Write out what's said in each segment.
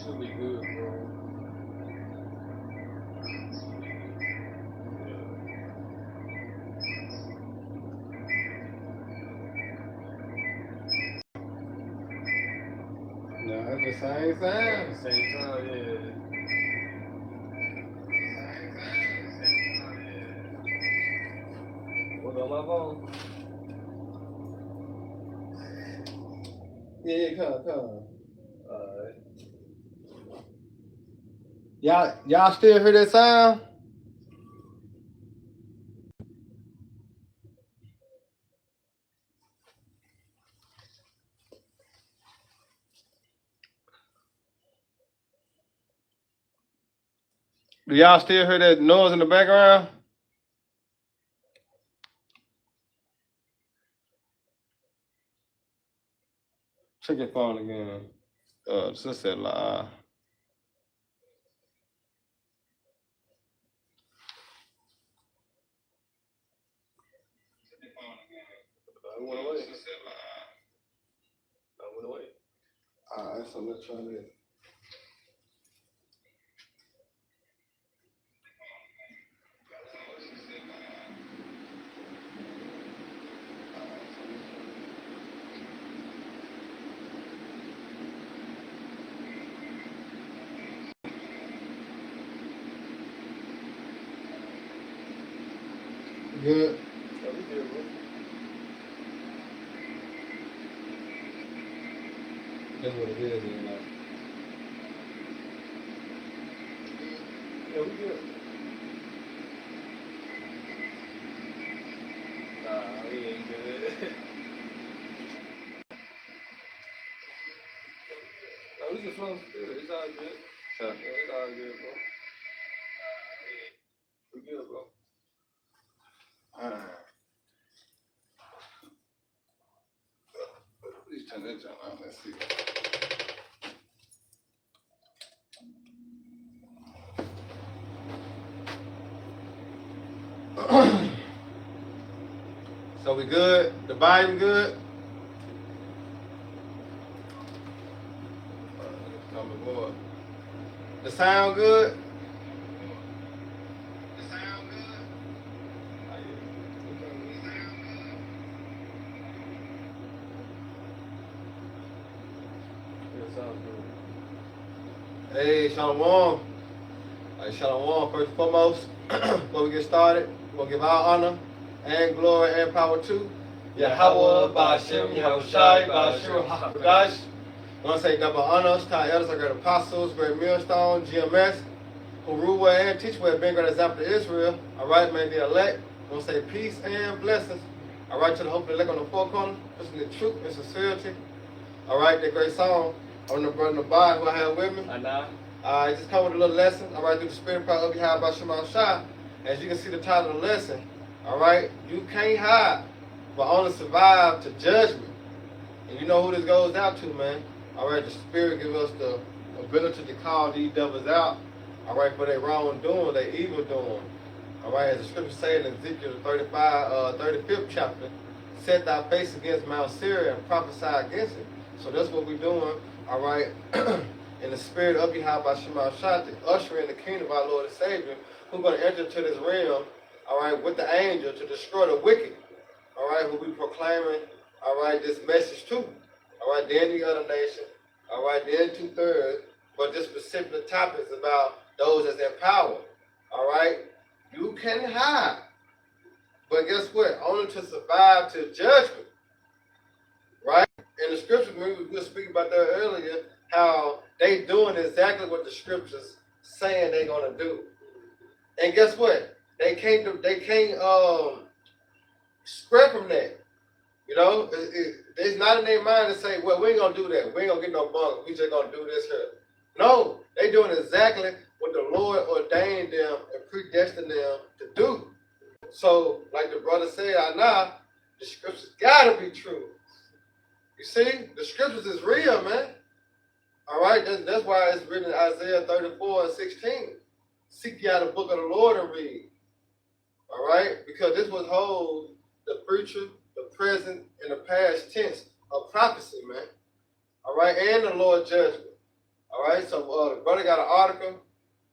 Should be good, bro. No, at the same time. Same time, yeah. What on my phone? Yeah, come. Alright. Y'all still hear that sound? Do y'all still hear that noise in the background? Check your phone again. Just said live. I went away. I went away. Alright, so let's try that. Good. Oh, we good, bro. That's what it is, you know. Yeah, we good. Nah, we ain't good. No, we just flowing good. It's all good. Yeah. Yeah, it's all good, bro. We good, bro. Alright. Please turn that joint on. Let's see. So we good? The volume good? Come aboard. The sound good? The sound good? Oh, yeah. Yeah, sounds good. Hey, Shalom. Hey, Shalom. First and foremost, before we get started, we're going to give our honor and glory and power to Yahweh, Ba'ashem, Yahushai, Ba'ashur, HaKadosh. I want to say double honors to our elders, our great apostles, great millstone, GMS, who rule well and teach well, being great example to Israel. All right, man, the elect. I want to say peace and blessings. All right, to the hope of the elect on the four corner, listen to truth and sincerity. All right, that great song on the brother Nabai who I have with me. Anna. I just come with a little lesson. All right, through the spirit power of Yahweh by Shema Shah. As you can see the title of the lesson, all right, you can't hide, but only survive to judgment. And you know who this goes out to, man. All right, the spirit gives us the ability to call these devils out, all right, for their wrongdoing, their evil doing. All right, as the scripture says in Ezekiel 35, 35th chapter, set thy face against Mount Syria and prophesy against it. So that's what we're doing, all right, in the spirit of Yahweh Shema Shah, to usher in the kingdom of our Lord and Savior, who's going to enter into this realm, all right, with the angel to destroy the wicked, all right, who we proclaiming, all right, this message to. All right, then the other nation, all right, then 2/3, but this specific topic is about those that's in power, all right? You can hide, but guess what? Only to survive to judgment, right? In the scriptures, we were speaking about that earlier, how they doing exactly what the scriptures saying they're gonna do. And guess what? They can't spread from that. You know, it's not in their mind to say, well, we ain't gonna do that. We ain't gonna get no bunk. We just gonna do this here. No, they doing exactly what the Lord ordained them and predestined them to do. So, like the brother said, Anna, the scriptures gotta be true. You see, the scriptures is real, man. All right, that's why it's written in Isaiah 34:16. Seek ye out the book of the Lord and read. All right, because this was whole the future, the present, and the past tense of prophecy, man. All right, and the Lord judgment. All right, so the brother got an article.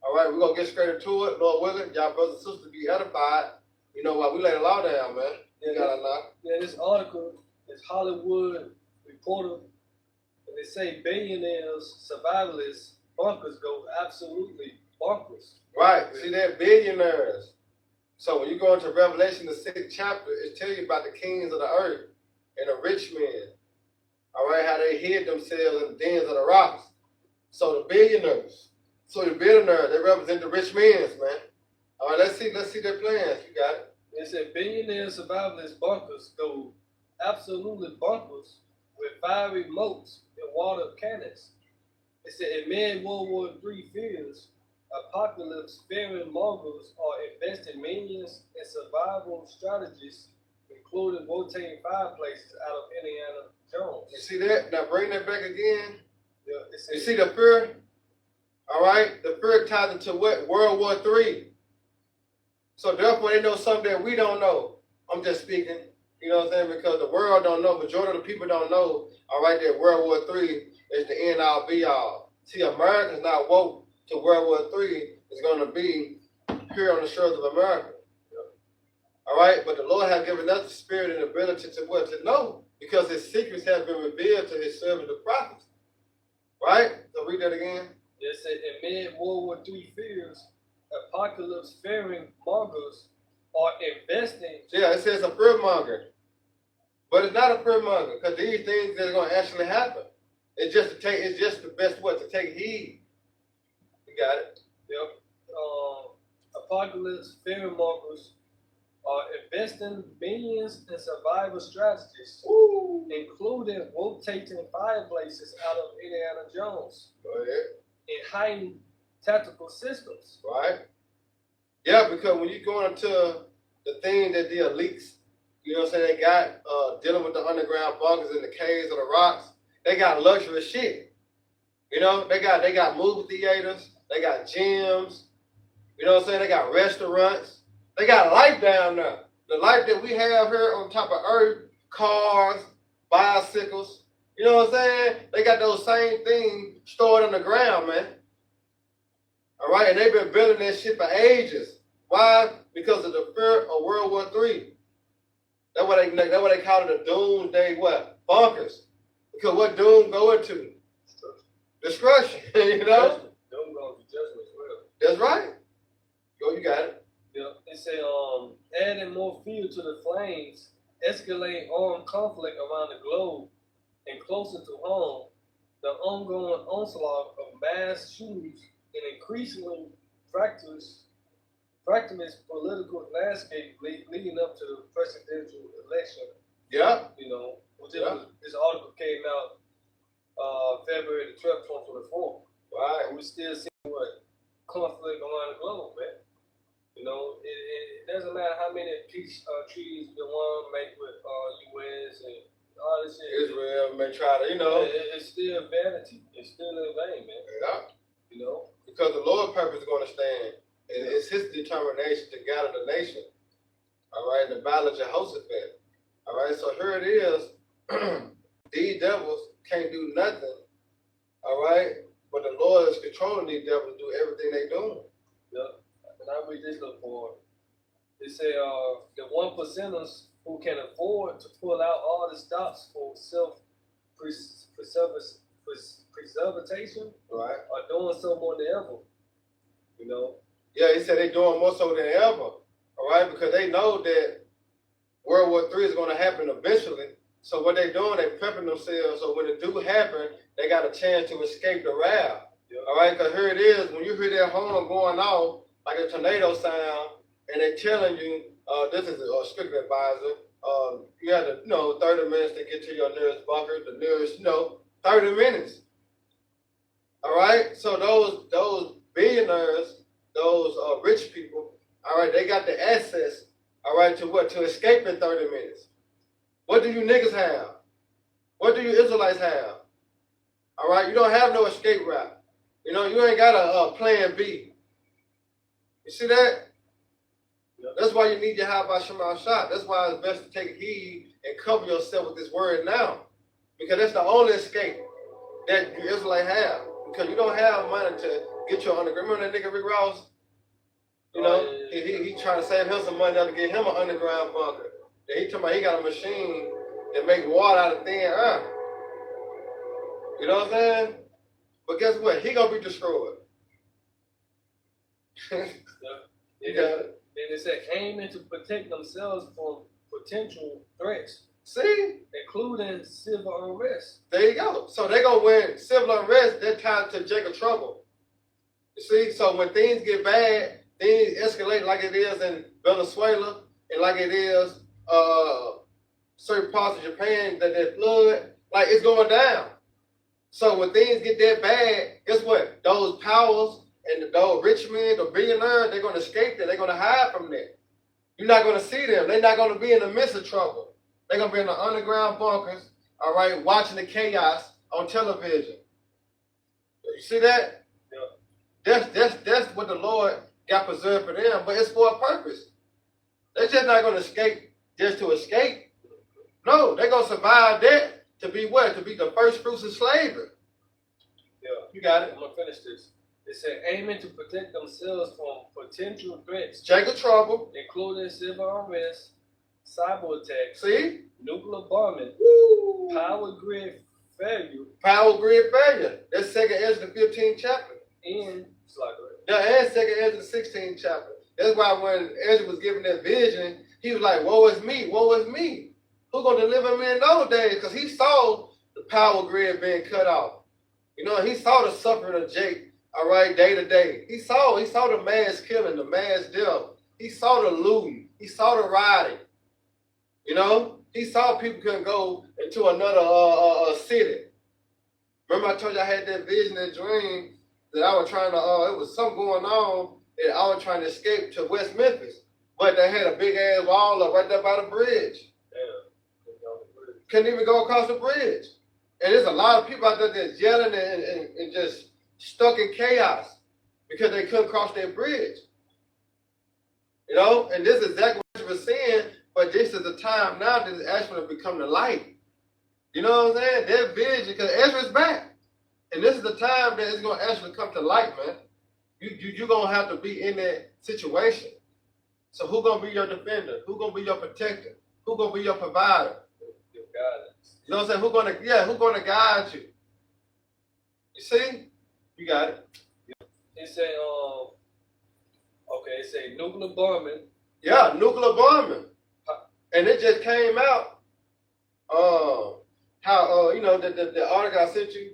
All right, we're going to get straight into it. Lord willing, y'all brothers and sisters be edified. You know what? We lay the law down, man. This article is Hollywood Reporter, and they say billionaires, survivalists, bunkers go absolutely bonkers. Right, see, they're billionaires. So when you go into Revelation, the 6th chapter, it tells you about the kings of the earth and the rich men. All right, how they hid themselves in the dens of the rocks. So the billionaires, they represent the rich men, man. All right, let's see their plans. You got it. They said billionaire survivalist bunkers go absolutely bonkers with fiery moats and water cannons. They said amid World War III fears, apocalypse-fearing mongrels are investing millions in survival strategies, including rotating fireplaces out of Indiana Jones. You see that? Now bring that back again. Yeah, you see the fear? All right, the fear ties into what? World War III. So therefore, they know something that we don't know. I'm just speaking, you know what I'm saying? Because the world don't know, majority of the people don't know, all right, that World War III is the end all be all. See, America's not woke to World War III is going to be here on the shores of America. All right, but the Lord has given us the spirit and ability to what? To know, because his secrets have been revealed to his servants, the prophets. Right? So read that again. It said, amid World War III fears, apocalypse-fearing mongers are investing. Yeah, it says a fear monger. But it's not a fear monger, because these things that are going to actually happen. It's just the best way to take heed. You got it? Yep. Apocalypse-fearing mongers are investing millions in survival strategies, including rotating fireplaces out of Indiana Jones. Go ahead. And heightened tactical systems. Right? Yeah, because when you go into the thing that the elites, you know what I'm saying, they got dealing with the underground bunkers in the caves of the rocks, they got luxury shit. You know, they got movie theaters, they got gyms, you know what I'm saying, they got restaurants, they got life down there. The life that we have here on top of earth, cars, bicycles, you know what I'm saying? They got those same things stored on the ground, man. All right, and they've been building that shit for ages. Why? Because of the fear of World War III. That's what they call it, the doomsday what? Bunkers. Because what doom go into? Destruction. You know? Doom goes to judgment as well. That's right. Go, you got it. Yeah, they say adding more fuel to the flames, escalating armed conflict around the globe, and closer to home, the ongoing onslaught of mass shootings and increasingly fractious political landscape leading up to the presidential election. Yeah. You know, this article came out February the 12th, 2024. Right. And we still see what conflict around the globe, man. You know, it doesn't matter how many peace treaties the one make with U.S. and all this shit. Israel may try to, you know. It's still vanity. It's still in vain, man. Yeah. You know? Because the Lord's purpose is going to stand. And it's his determination to gather the nation. All right, the battle of Jehoshaphat. All right, so here it is. These devils can't do nothing. All right, but the Lord is controlling these devils to do everything they're doing. Yeah. And I read this little part. They say the 1%ers who can afford to pull out all the stops for self-preservation right, are doing so more than ever. You know? Yeah, he said they're doing more so than ever. All right, because they know that World War III is going to happen eventually. So what they're doing, they're prepping themselves so when it do happen, they got a chance to escape the wrath. Yeah. All right, because here it is, when you hear that horn going off, like a tornado sound, and they're telling you, this is a strict advisor, you have to, 30 minutes to get to your nearest bunker, the nearest, 30 minutes. All right, so those billionaires, those rich people, all right, they got the access, all right, to what? To escape in 30 minutes. What do you niggas have? What do you Israelites have? All right, you don't have no escape route. You ain't got a plan B. You see that? Yep. That's why you need your Yahweh Shema Shah. That's why it's best to take heed and cover yourself with this word now. Because that's the only escape that you Israelites have. Because you don't have money to get your underground. Remember that nigga Rick Ross? You know, he trying to save him some money to get him an underground bunker. And he talking about he got a machine that make water out of thin air. You know what I'm saying? But guess what? He gonna be destroyed. You got it. Then it said aiming to protect themselves from potential threats, See? including civil unrest. There you go. So they gonna win civil unrest, they're tied to Jacob trouble. You see? So when things get bad, things escalate like it is in Venezuela and like it is certain parts of Japan that they flood, like it's going down. So when things get that bad, guess what? Those powers and those rich men, the billionaires, they're gonna escape that. They're gonna hide from that. You're not gonna see them. They're not gonna be in the midst of trouble. They're gonna be in the underground bunkers, all right, watching the chaos on television. You see that? Yeah. That's what the Lord got preserved for them, but it's for a purpose. They're just not gonna escape just to escape. No, they're gonna survive that to be what? To be the first fruits of slavery. Yeah. You got it. I'm gonna finish this. It said aiming to protect themselves from potential threats, Jacob trouble. including civil unrest, cyber attacks, See? nuclear bombing, Woo. power grid failure, Power grid failure. That's 2nd Ezra 15th chapter. and sluggery. Yeah, and 2nd Ezra 16th chapter. That's why when Ezra was given that vision, he was like, woe is me, woe is me. Who's going to deliver me in those days? Because he saw the power grid being cut off. You know, he saw the suffering of Jake, all right, day to day. He saw the mass killing, the mass death. He saw the looting. He saw the rioting. You know, he saw people couldn't go into another city. Remember I told you I had that vision and dream that I was trying to, it was something going on and I was trying to escape to West Memphis. But they had a big ass wall up right there by the bridge. Couldn't even go across the bridge. And there's a lot of people out there that's yelling and just stuck in chaos because they couldn't cross that bridge. You know, and this is exactly what you were saying, but this is the time now that it's actually become the light. You know what I'm saying? That vision, because Ezra's back. And this is the time that it's going to actually come to light, man. You're going to have to be in that situation. So who's going to be your defender? Who's going to be your protector? Who's going to be your provider? Your guidance. You know what I'm saying? Who's going to guide you? You see? You got it. It said, it said nuclear bombing. Yeah, nuclear bombing. And it just came out, how, the article I sent you,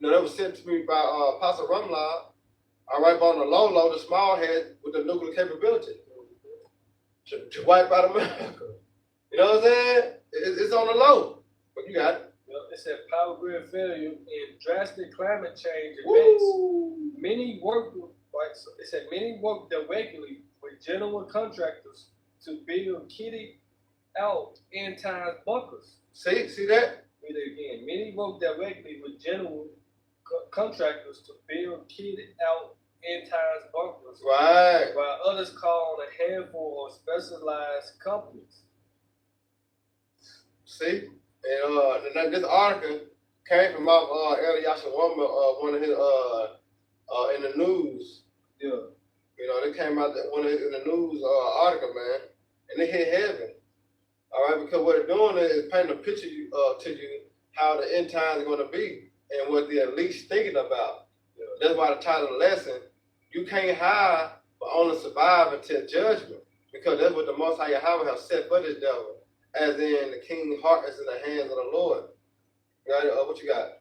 that was sent to me by Apostle Rumlaw, all right, but on the low, the small head with the nuclear capability to wipe out America. You know what I'm saying? It's on the low, but you got it. It said power grid failure and drastic climate change events. Woo. Many work directly with general contractors to build kitted out end times bunkers. See that? Read it again. Many work directly with general contractors to build kitted out end times bunkers. Right. While others call on a handful of specialized companies. See? And this article came from off Elder Yashawama, one of his in the news. Yeah. You know, they came out in the news article, man, and they hit heaven. All right, because what they're doing is painting a picture to you how the end times are going to be and what the elite's thinking about. Yeah. That's why the title of the lesson, you can't hide but only survive until judgment, because that's what the Most High Yahweh has set for this devil. As in the king's heart is in the hands of the Lord. Right? What you got?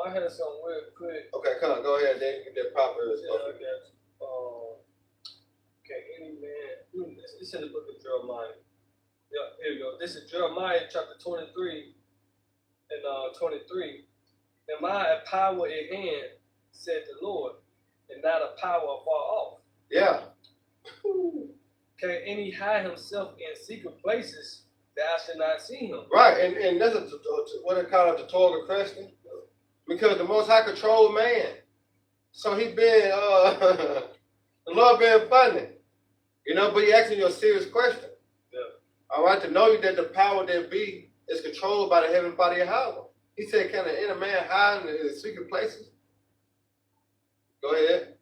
I had something real quick. Okay, come on, go ahead. Then you get that Proverbs. Yeah, I got you. Okay, any man. It's in the book of Jeremiah. Yeah, here we go. This is Jeremiah chapter 23 and 23. Am I a power at hand, said the Lord, and not a power afar off? Yeah. Can any hide himself in secret places that I should not see him? Right, and that's what they call a tutorial question. Because the Most High control man. So he been, the Lord been funny. You know, but he asking you a serious question. Yeah. All right, to know you that the power that be is controlled by the heavenly body of Yahweh. He said, can an inner man hide in the secret places? Go ahead.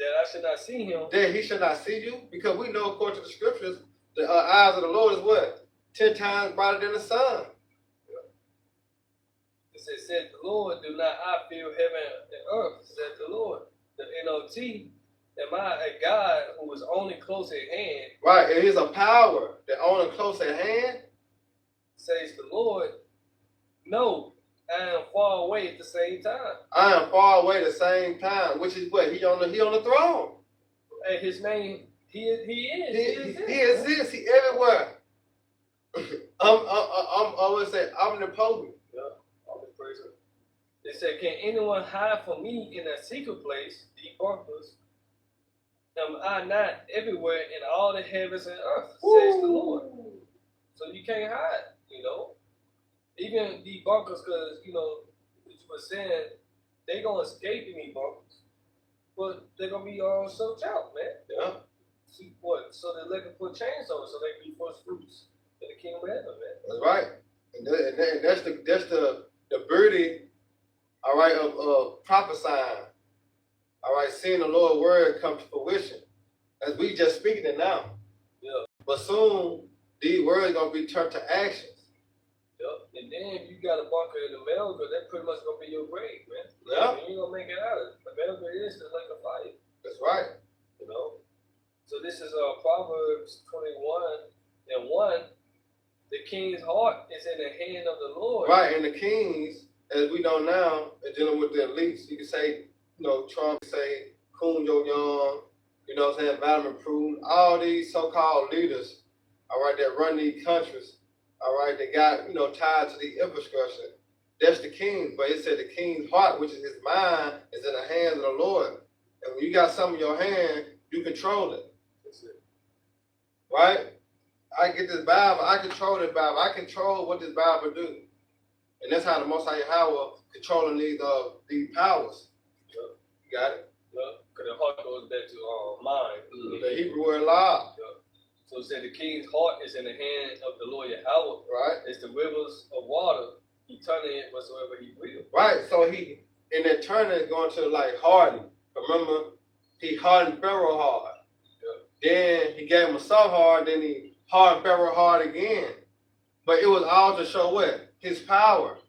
that I should not see him. That he should not see you, because we know according to the scriptures, the eyes of the Lord is what? 10 times brighter than the sun. It said, the Lord, do not I fear heaven and earth, said the Lord. The NOT, am I a God who is only close at hand? Right, it is a power that only close at hand. Says the Lord, no, I am far away at the same time. I am far away at the same time, which is what? He on the throne. And his name, he is. He exists. He everywhere. I would say omnipotent. Yeah, omnipresent. They said, can anyone hide from me in a secret place, the bunkers? Am I not everywhere in all the heavens and earth, says the Lord. So you can't hide, you know. Even the bunkers, because, you know, what you were saying, they going to escape in these bunkers. But they're going to be searched out, man. Yeah. See what? So they're looking for chains on it, so they can be first fruits in the kingdom of heaven, man. That's right. And that's the beauty, all right, of prophesying. All right, seeing the Lord's word come to fruition. As we just speaking it now. Yeah. But soon, these words going to be turned to actions. Yep. And then you got a bunker in America, that pretty much gonna be your grave, man. Yeah. You ain't gonna make it out of it. America is the lake of fire. That's right. You know? So this is Proverbs 21 and 1. The king's heart is in the hand of the Lord. Right, and the kings, as we know now, are dealing with the elites. You can say, you know, Trump, say, Kun Yo-young, you know what I'm saying, Vladimir Putin, all these so-called leaders, all right, that run these countries. All right, they got, you know, tied to the infrastructure. That's the king. But it said the king's heart, which is his mind, is in the hands of the Lord. And when you got something in your hand, you control it. That's it. Right? I get this Bible. I control this Bible. I control what this Bible do. And that's how the Most High Yahweh controlling these powers. Yep. You got it? Yep. Because the heart goes back to mind. The Hebrew word law. Yep. So it said the king's heart is in the hand of the Lord Yahweh. Right. It's the rivers of water. He turning it whatsoever he will. Right. So he, in that turning, is going to like harden. Remember, he hardened Pharaoh hard. Yep. Then he gave him a soft hard. Then he hardened Pharaoh hard again. But it was all to show what? His power.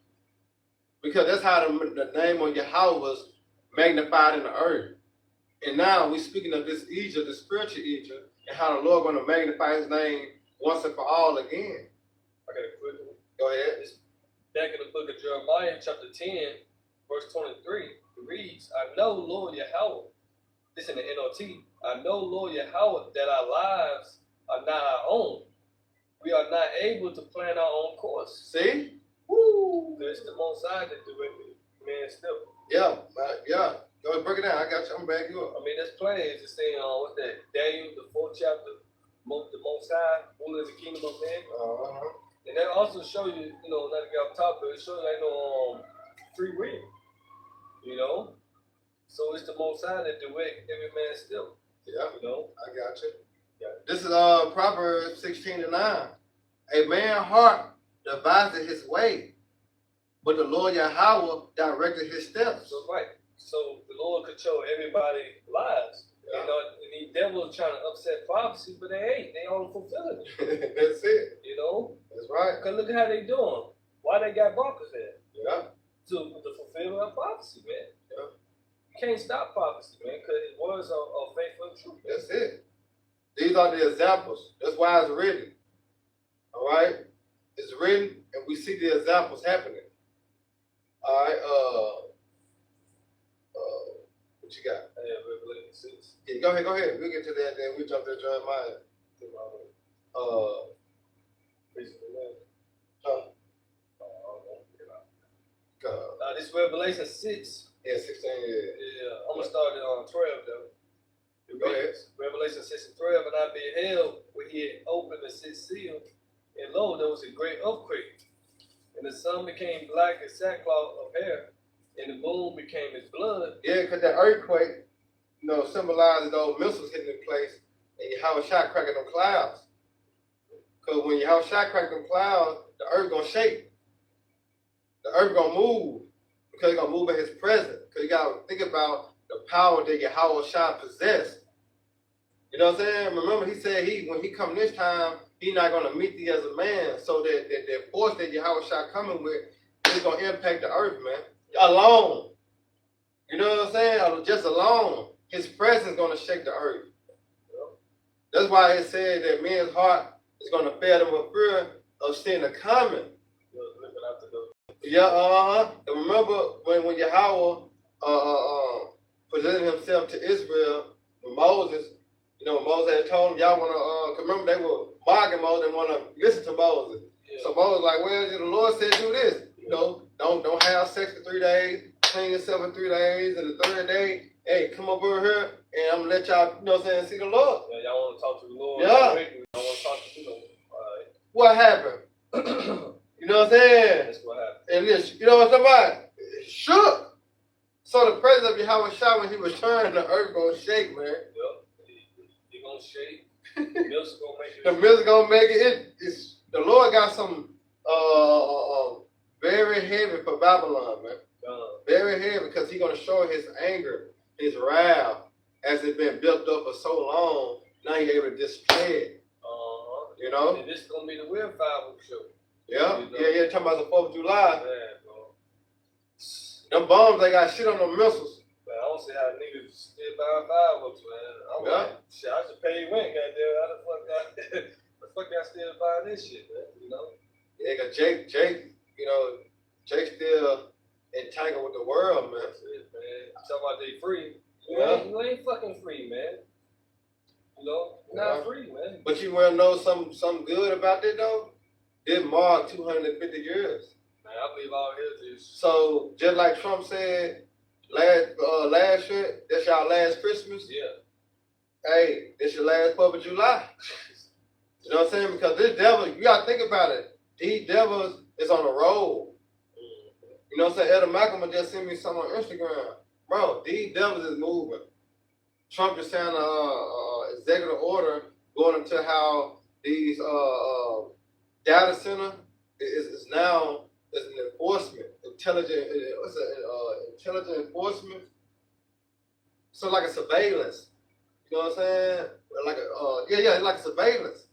Because that's how the name of Yahweh was magnified in the earth. And now we're speaking of this Egypt, the spiritual Egypt, and how the Lord going to magnify his name once and for all again. I got a quick one. Go ahead. It's back in the book of Jeremiah, chapter 10, verse 23. It reads, I know, Lord Yahweh. This in the NOT. I know, Lord Yahweh, that our lives are not our own. We are not able to plan our own course. See? Woo! There's the Most High that do it, man, still. Yeah. Yeah. Go ahead, break it down. I got you. I'm back you up. I mean, that's plain. It's just saying, what's that? Daniel, the 4th chapter, the Most High, ruler of the kingdom of man. And that also show you, you know, not to get off topic, it shows you ain't no free will. You know? So it's the Most High that direct every man still. Yeah. You know? I got you. Yeah. This is Proverbs 16:9. A man's heart devised his way, but the Lord Yahweh directed his steps. So right. So the Lord control everybody's lives. Yeah. You know, and these devils trying to upset prophecy, but they ain't. They only fulfilling it. That's it. You know? That's right. Because look at how they doing. Why they got bunkers there? Yeah. To fulfill our prophecy, man. Yeah. You can't stop prophecy, man, because his words are faithful and true. That's it. These are the examples. That's why it's written. All right? It's written, and we see the examples happening. All right? What you got? Revelation 6. Yeah, go ahead. We'll get to that, then we'll jump to Jeremiah. This Revelation 6. Yeah, 16. Yeah, I'm going to start it on 12, though. Go ahead. Revelation 6 and 12. And I beheld when he had opened the sixth seal, and lo, there was a great earthquake. And the sun became black as sackcloth of hair, and the moon became as blood. Yeah, because that earthquake, you know, symbolizes those missiles hitting in place, and Yahweh shot cracking them clouds. Because when Yahweh shot cracking them clouds, the earth going to shake. The earth going to move, because it's going to move in his presence. Because you got to think about the power that Yahweh Shah possessed. You know what I'm saying? Remember, he said when he come this time, he not gonna meet thee as a man. So that force that Yahweh Shah coming with is gonna impact the earth, man. Alone. You know what I'm saying? Just alone. His presence gonna shake the earth. That's why it said that men's heart is gonna fail them with fear of seeing the coming. Yeah, and remember when Yahweh presented himself to Israel with Moses, you know, Moses had told him, y'all want to, remember they were mocking Moses and want to listen to Moses. Yeah. So Moses was like, well, the Lord said do this. You know, don't have sex for 3 days, clean yourself in 3 days, and the third day, hey, come over here, and I'm going to let y'all, you know what I'm saying, see the Lord. Yeah, y'all want to talk to the Lord? Yeah. Y'all want to talk to the Lord? All right. What happened? You know what I'm saying? That's what happened. And this, you know what I'm talking about? It shook. So the presence of Yahweh Shah, when he returned, the earth going to shake, man. Yep. He going to shake. The milk's going to make it. The milk's going to make it. It's, the Lord got some very heavy for Babylon, man. Very heavy, because he's going to show his anger, his wrath, as it's been built up for so long. Now he's able to display it. You know? And this is going to be the real firework show. Yeah, you know? yeah, talking about the 4th of July. Man, bro. Them bombs, they got shit on them missiles. Man, I don't see how niggas still buying fireworks, man. I'm like, shit, I should pay rent, goddamn. How the fuck I still buying this shit, man? You know? Yeah, cause Jake, you know, Jake's still entangled with the world, man. That's it, man. Talking about they free. You ain't fucking free, man. You know? Not free, man. But you want to know something good about it, though? It marked 250 years. Man, I believe all his is. So, just like Trump said last year, that's y'all last Christmas. Yeah. Hey, this your last 4th of July. You know what I'm saying? Because this devil, you got to think about it. These devils is on the road. You know what I'm saying? Elder Malcolm just sent me something on Instagram. Bro, these devils is moving. Trump just signed an executive order going into how these data center is now an enforcement, intelligent enforcement. So like a surveillance. You know what I'm saying? Like like surveillance.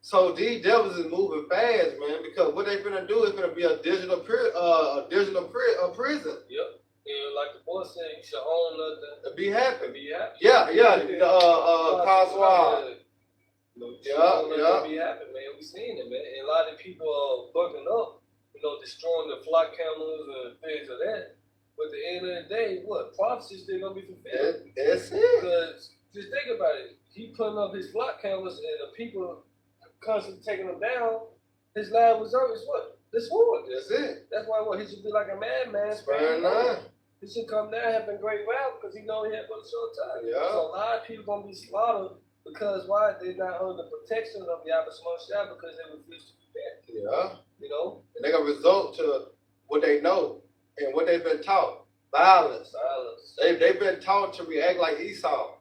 So these devils is moving fast, man, because what they finna do is finna be a digital prison. Yep. Yeah, like the boy said, you should own nothing. To be happy. Be happy. Yeah. Coswell. Yeah. Be happy, man. We seen it, man. And a lot of people are bugging up, you know, destroying the flock cameras and things of that. But at the end of the day, what? Prophecy still gonna be fulfilled. That's it. Because just think about it. He putting up his flock cameras and the people constantly taking them down. His last resort is what? The sword. That's it. That's why he should be like a madman. Sparing none. He should come down having great route because he know he had for a short time. Yeah. So a lot of people gonna be slaughtered because why? They're not under the protection of Yahweh Shah because they refuse to repent. Yeah. You know? And they're gonna result to what they know and what they've been taught. Violence. They've been taught to react like Esau.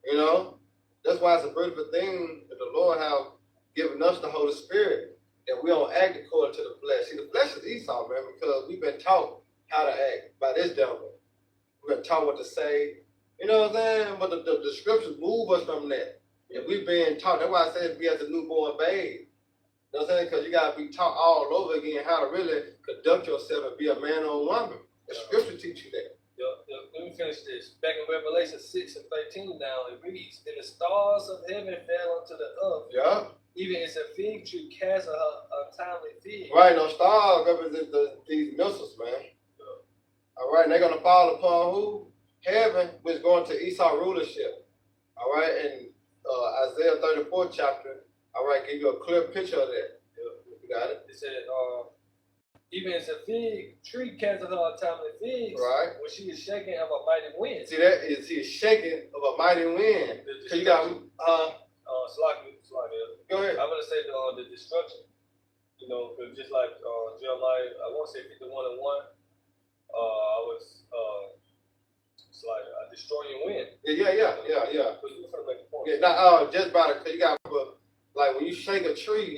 You know? That's why it's a beautiful thing that the Lord have given us the Holy Spirit. And we don't act according to the flesh. See, the flesh is Esau, man, because we've been taught how to act by this devil. We've been taught what to say. You know what I'm saying? But the scriptures move us from that. And we've been taught. That's why I said be as a newborn babe. You know what I'm saying? Because you got to be taught all over again how to really conduct yourself and be a man or a woman. The scripture teach you that. Let me finish this. Back in Revelation 6 and 13 now, it reads, and the stars of heaven fell unto the earth. Yeah. Even as a fig tree cast her untimely fig. Right, those stars represent these missiles, man. Yeah. All right, and they're going to fall upon who? Heaven, which is going to Esau rulership. All right, and Isaiah 34th chapter, all right, give you a clear picture of that. Yeah. You got it? It said, even as a fig tree casteth her untimely figs, right, when she is shaken of a mighty wind. See that? She is shaken of a mighty wind. So you got Go ahead. I'm gonna say the destruction. You know, cause just like Jeremiah, I won't say 51:1. It's like a destroying wind. Yeah. But you were make a point. Yeah, now just about it, cause you got like when you shake a tree,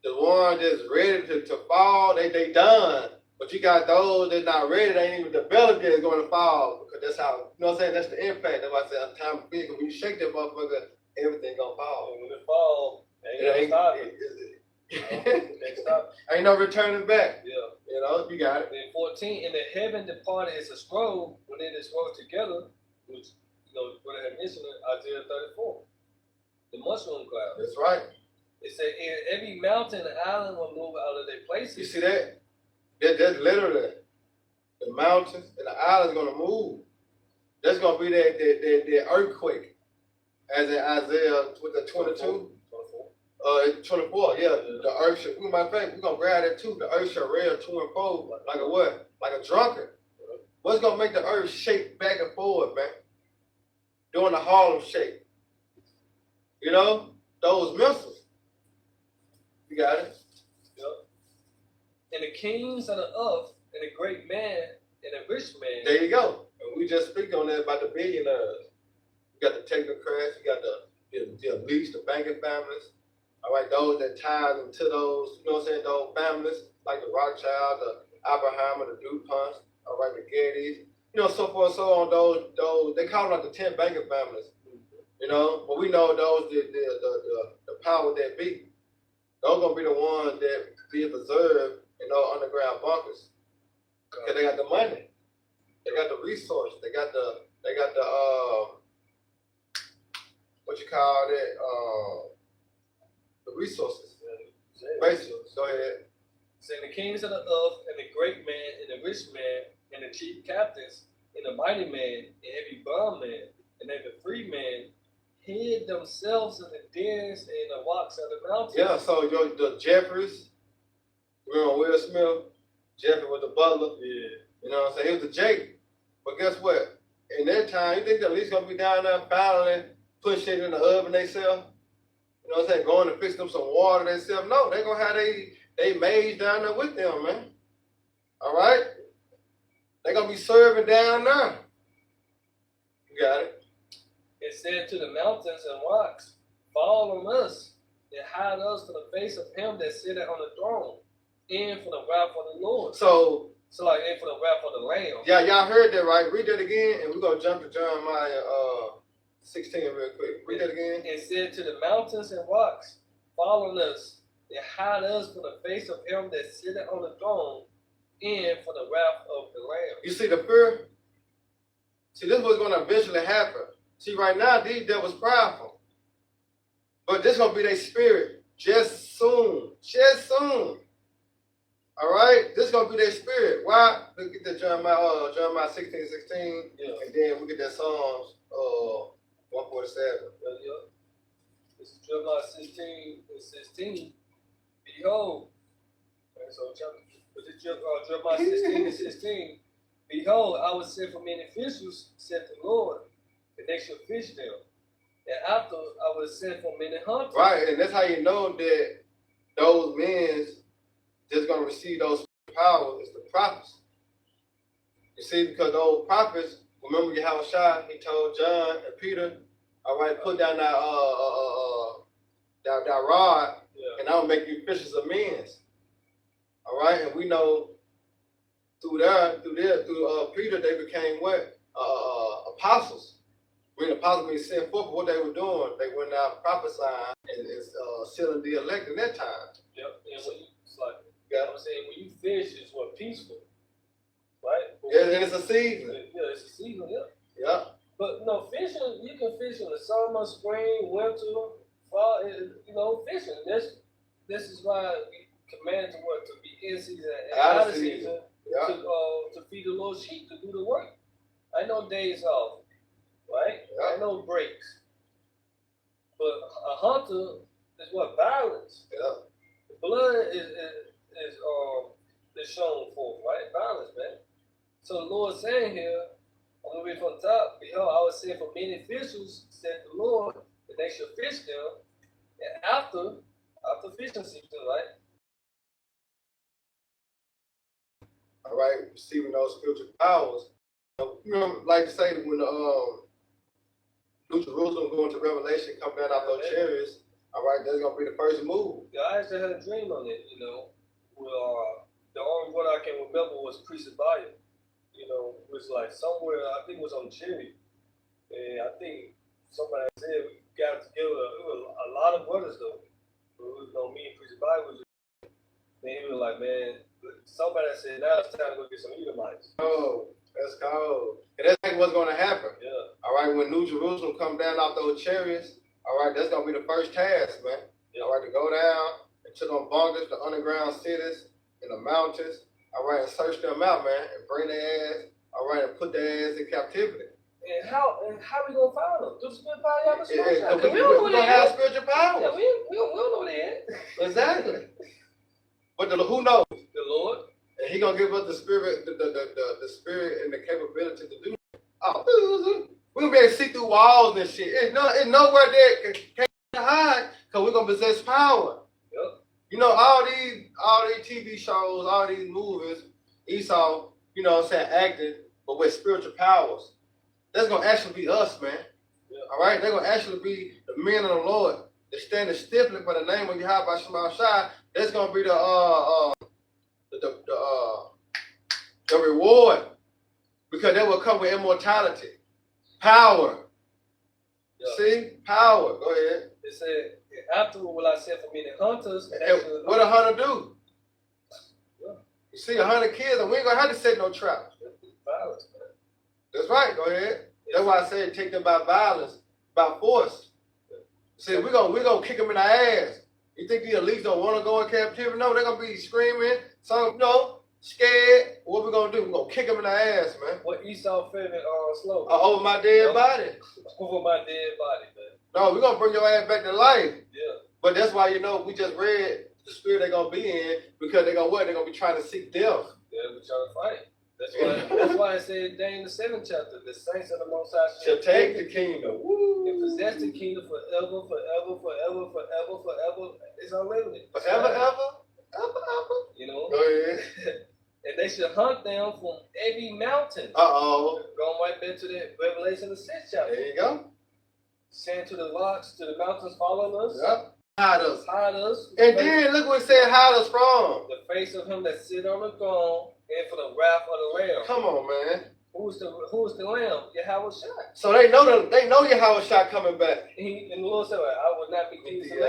the one that's ready to fall, they done. But you got those that not ready, they ain't even developed yet, going to fall. Because that's how, you know what I'm saying? That's the impact. That's why I said, time to big. When you shake that motherfucker, everything going to fall. And when it fall, ain't gonna stop it. Next stop. Ain't no returning back. Yeah. You know, you got it. Then 14, and the heaven departed is a scroll when it is rolled together, which, you know, what I had mentioned in Isaiah 34. The mushroom cloud. That's right. It said, and every mountain and island will move out of their places. You see that? That's literally the mountains and the islands going to move. That's going to be that earthquake, as in Isaiah, with the 22. 24, yeah. The earth should, matter of fact, we're going to grab that too. The earth shall rail to and fro like a what? Like a drunkard. What's going to make the earth shake back and forward, man? Doing the Harlem shake. You know? Those missiles. You got it? Yep. And the kings of the earth, and the great man, and the rich man. There you go. And we just speak on that about the billionaires. You got the technocrats, you got the elites, the banking families. All right, those that ties into those, you know what I'm saying, those families, like the Rothschild, the Abraham, the DuPonts, all right, the Gettys, you know, so forth and so on, those, they call them like the 10 banking families, you know, but we know those, the power that be, those going to be the ones that be preserved in those underground bunkers, because they got the money, they got the resource, they got the what you call that, the resources. Basically, go ahead. Saying the kings of the earth, and the great man, and the rich man, and the chief captains, and the mighty man, and every bondman, and every free man, hid themselves in the dens and in the rocks of the mountains. Yeah, so the Jeffries, remember Will Smith? Jeffrey was the butler. Yeah. You know what I'm saying? He was the Jake. But guess what? In that time, you think the least gonna be down there filing, putting shit in the oven themselves? You know what I'm saying? Going to fix them some water themselves. No, they gonna have they maids down there with them, man. All right? They gonna be serving down there. You got it? It said to the mountains and rocks, fall on us, and hide us from the face of him that sitteth on the throne, and from the wrath of the Lord. So like, and from the wrath of the Lamb. Yeah, y'all heard that, right? Read that again, and we're gonna jump to Jeremiah 16 real quick. Read that again. It said to the mountains and rocks, fall on us, and hide us from the face of him that sitteth on the throne, and from the wrath of the Lamb. You see the fear? See, this is what's gonna eventually happen. See, right now, these devils prideful. But this gonna be their spirit just soon. Just soon. All right? This gonna be their spirit. Why? Let's get that Jeremiah 16:16. Yeah. And then we get that Psalms 147. Yeah. This is Jeremiah 16:16. Behold, okay, so Jeremiah 16:16. Behold, I will send for many fishers, said the Lord, and they shall fish them. And after I will send for many hunters. Right, and that's how you know that those men that's gonna receive those powers is the prophets. You see, because those prophets, remember Yahushua, he told John and Peter, all right, put down that rod, and I'll make you fishers of men. All right, and we know through Peter, they became what? Apostles. When the apostles being sent forth, what they were doing, they went out prophesying and sealing the elect in that time. Yep. And when it's like, I'm saying, when you fish, it's what, peaceful, right? Yeah, and it's a season. Yeah, it's a season. Yeah. Yeah. But no, fishing, you can fish in the summer, spring, winter, fall. You know, fishing. This is why we command to what, to be in season and out of season. Yeah. To feed the Lord's sheep, to do the work. I know days off, right? Yeah. I know breaks. But a hunter is what? Violence. Yeah. Blood is shown forth, right? Violence, man. So the Lord saying here, I'm gonna read from the top, behold, I will send for many fishers, said the Lord, that they shall fish them, and after fishing season, right? All right, receiving those spiritual powers. You know, like to say that when New Jerusalem going to Revelation, come down off those chariots, all right, that's gonna be the first move. Yeah, I actually had a dream on it, you know, where the only one I can remember was Priest Abaya. You know, it was like somewhere, I think it was on Cherry. And I think somebody said we got together. It was a lot of brothers though. It was me and Priest Abaya was. Then he was like, man, somebody said now it's time to go get some Edomites. Oh, that's cold. And that's like what's going to happen. Yeah. All right, when New Jerusalem come down off those chariots, all right, that's going to be the first task, man. Yeah. All right, to go down and to them bunkers, the underground cities, in the mountains, all right, and search them out, man, and bring their ass, all right, and put their ass in captivity. And how we gonna find them? Through spiritual power, y'all Yeah, we don't know we're where going to they have at. spiritual power. Yeah, we don't know where they at. Exactly. But who knows? The Lord. And he gonna give us the spirit, the spirit and the capability to do it. Oh, we're gonna be able to see through walls and shit. It's nowhere there can't hide, because we're gonna possess power. Yep. You know, all these TV shows, all these movies, Esau, you know what I'm saying, acting, but with spiritual powers. That's gonna actually be us, man. Yeah. All right? They're gonna actually be the men of the Lord. They're standing stiffly for the name of Yahweh Shema Shai. That's gonna be the reward, because that will come with immortality, power. Yeah. See, power. Go ahead. It said, afterward will I send for many hunters. And what a hunter do? Yeah. You see 100 kids, and we ain't gonna have to set no traps. Violence, man. That's right. Go ahead. That's why I said take them by violence, by force. See, we're gonna kick them in the ass. You think the elites don't want to go in captivity? No, they're gonna be screaming, scared. What we gonna do? We're gonna kick them in the ass, man. What Esau favorite slogan? Over my dead body. Over my dead body, man. No, we're gonna bring your ass back to life. Yeah. But that's why, we just read the spirit they're gonna be in, because they're gonna what? They're gonna be trying to seek death. Yeah, we're trying to fight. That's why it said in the 7th chapter, the saints of the Most High Shall take the kingdom. and possess the kingdom forever. It's unlimited. Forever, ever? You know? Go ahead. And they should hunt them from every mountain. Uh-oh. Going right back to the Revelation, the 6th chapter. There you go. Saying to the rocks, to the mountains, follow us. Yep. Hide us. Hide us. And then look what it said, hide us from. The face of him that sit on the throne, and for the wrath of the Lamb. Come on, man. Who's the Lamb? Yahweh Shai. So they know Yahweh Shai coming back. And the Lord said, I will not be king of man.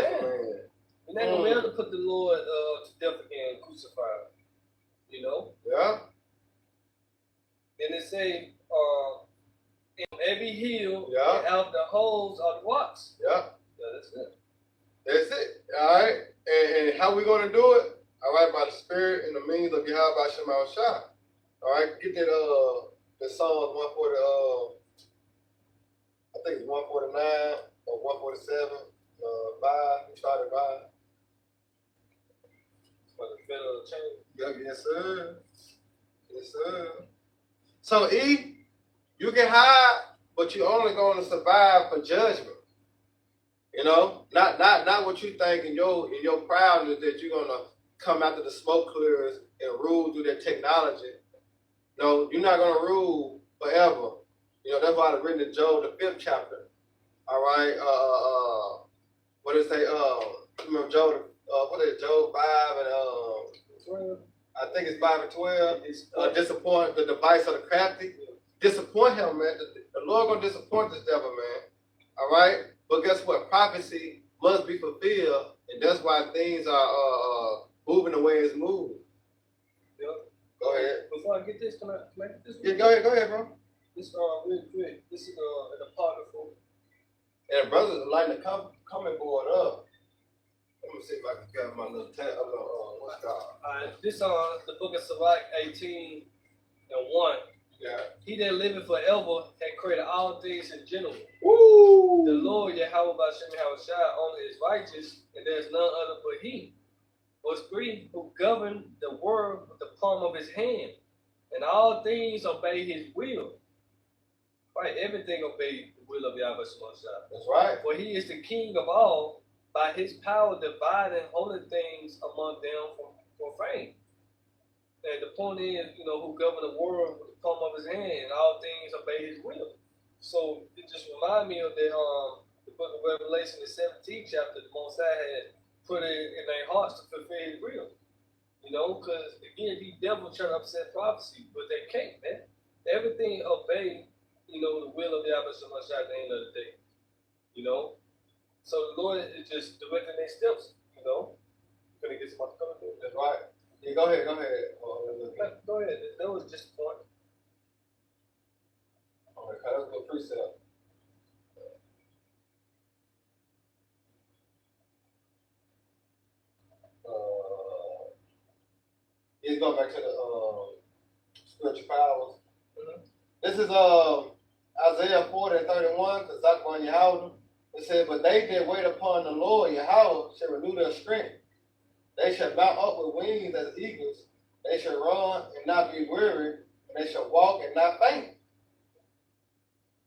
You're not going to be able to put the Lord to death again, crucified. You know? Yeah. And it say, in every hill, Yeah. and out the holes of the rocks. Yeah. Yeah, that's it. That's it. All right. And how we going to do it? All right, by the spirit and the means of Yahweh Shema Shai. All right, get that Psalms 140, I think it's 149 or 147, we started by. For the federal change. Yeah, yes, sir. Yes, sir. So, you can hide, but you're only going to survive for judgment. You know, not what you think in your proudness that you're gonna come after the smoke clearers and rule through their technology. No, you're not gonna rule forever. You know, that's why I've written in Job, the 5th chapter. All right, what did it say? Remember Job? What is it? Job 5 and 12. I think it's 5 and 12. Disappoint the device of the crafty. Disappoint him, man. The Lord gonna disappoint this devil, man. All right. But guess what? Prophecy must be fulfilled, and that's why things are moving the way it's moving. Yeah. Go ahead. Before I get this, can I get this? Yeah, go ahead, bro. This real quick. This is an apocryphal. And brothers are lighting the comment board up. Let me see if I can grab my little tab. What's called? This the book of Sirach 18 and 1. Yeah. He that liveth forever had created all things in general. Woo! The Lord Yahweh Bashem Yahushua only is righteous, and there is none other but He. Verse 3, who governed the world with the palm of His hand, and all things obey His will. Right, everything obey the will of Yahweh Yahushua. That's right. For He is the King of all, by His power dividing holy things among them from profane. And the point is, who governed the world with the palm of His hand, and all things obey His will. So it just reminds me of the book of Revelation, the 17th chapter. The Most High had put it in their hearts to fulfill His will. You know, because again, these devils trying to upset prophecy, but they can't, man. Everything obey, you know, the will of the Abba Shemashah at the end of the day. You know? So the Lord is just directing their steps, you know. Gonna get somebody to come in. That's right. Yeah, go ahead. Go ahead. That was just a point. All right, let's go precept. He's going back to the spiritual powers. Mm-hmm. This is Isaiah 40 and 31, because Dr. Van Yahweh. It said, but they that wait upon the Lord Yahweh shall renew their strength. They shall mount up with wings as eagles. They shall run and not be weary, and they shall walk and not faint.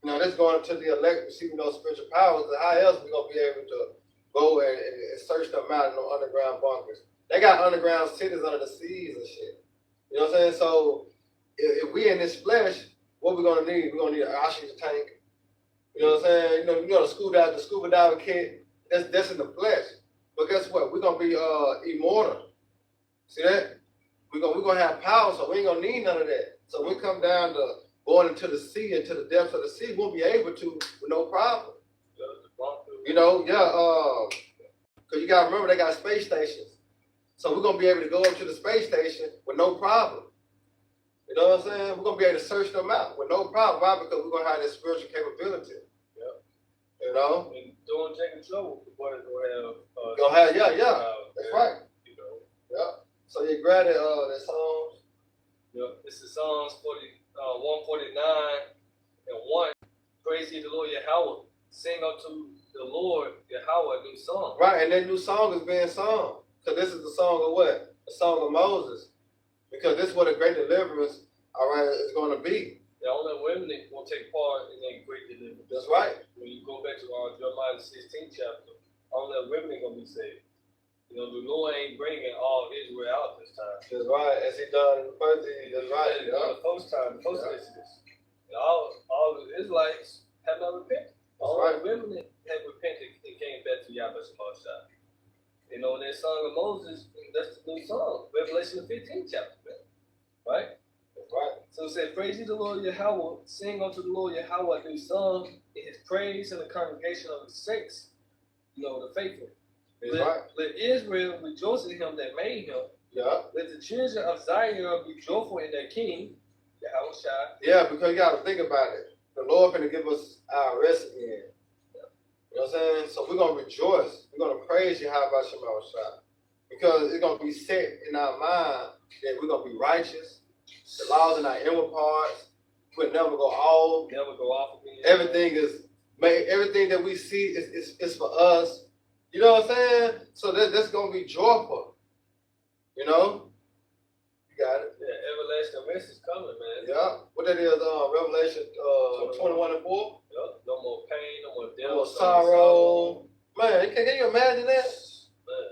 You know, this going to the elect receiving those spiritual powers. And how else we gonna be able to go and search them out in those underground bunkers? They got underground cities under the seas and shit. You know what I'm saying? So if we in this flesh, what we gonna need? We're gonna need an oxygen tank. You know what I'm saying? You know the scuba diver kit. That's in the flesh. But guess what? We're gonna be immortal. See that? We're gonna have power, so we ain't gonna need none of that. So we come down to going into the sea, into the depths of the sea, we'll be able to with no problem. You know, because you gotta remember they got space stations. So we're gonna be able to go up to the space station with no problem. You know what I'm saying? We're gonna be able to search them out with no problem. Why? Because we're gonna have this spiritual capability. Yeah. You know? And during Jacob trouble, the boy is That's right. You know. Yeah. So you grab it, the Psalms. Yep. This is Psalms 149 and 1. Praise ye the Lord Yahweh. Sing unto the Lord Yahweh a new song. Right, and that new song is being sung. Because this is the song of what? The song of Moses. Because this is what a great deliverance, all right, is going to be. The only women that will take part in that great deliverance. That's right. When you go back to Jeremiah 16th chapter, only women are going to be saved. You know, the Lord ain't bringing all Israel out this time. That's right. As he done in the first day. That's right. The post Exodus. All the Israelites have not repented. All the women that have repented and came back to Yahweh Shemashah. You know, in that song of Moses, that's the new song. Revelation 15th chapter, man. Right? That's right. So it said, praise ye the Lord Yahweh, sing unto the Lord Yahweh a new song in his praise in the congregation of the saints, you know, the faithful. Let Israel rejoice in him that made him. Yeah. Let the children of Zion be joyful in their king, Yahweh Shai. Yeah, because you got to think about it. The Lord going to give us our rest again. You know what I'm saying? So we're going to rejoice. We're going to praise Yahweh Shemashah. Because it's going to be set in our mind that we're going to be righteous. The laws in our inward parts will never go off. Never go off again. Everything that we see is for us. You know what I'm saying? So that's going to be joyful. You know? You got it. Yeah, everlasting rest is coming, man. Yeah. What that is, Revelation 21 and 4. Yep. No more pain, no more death, no more sorrow. Man, can you imagine that? Man.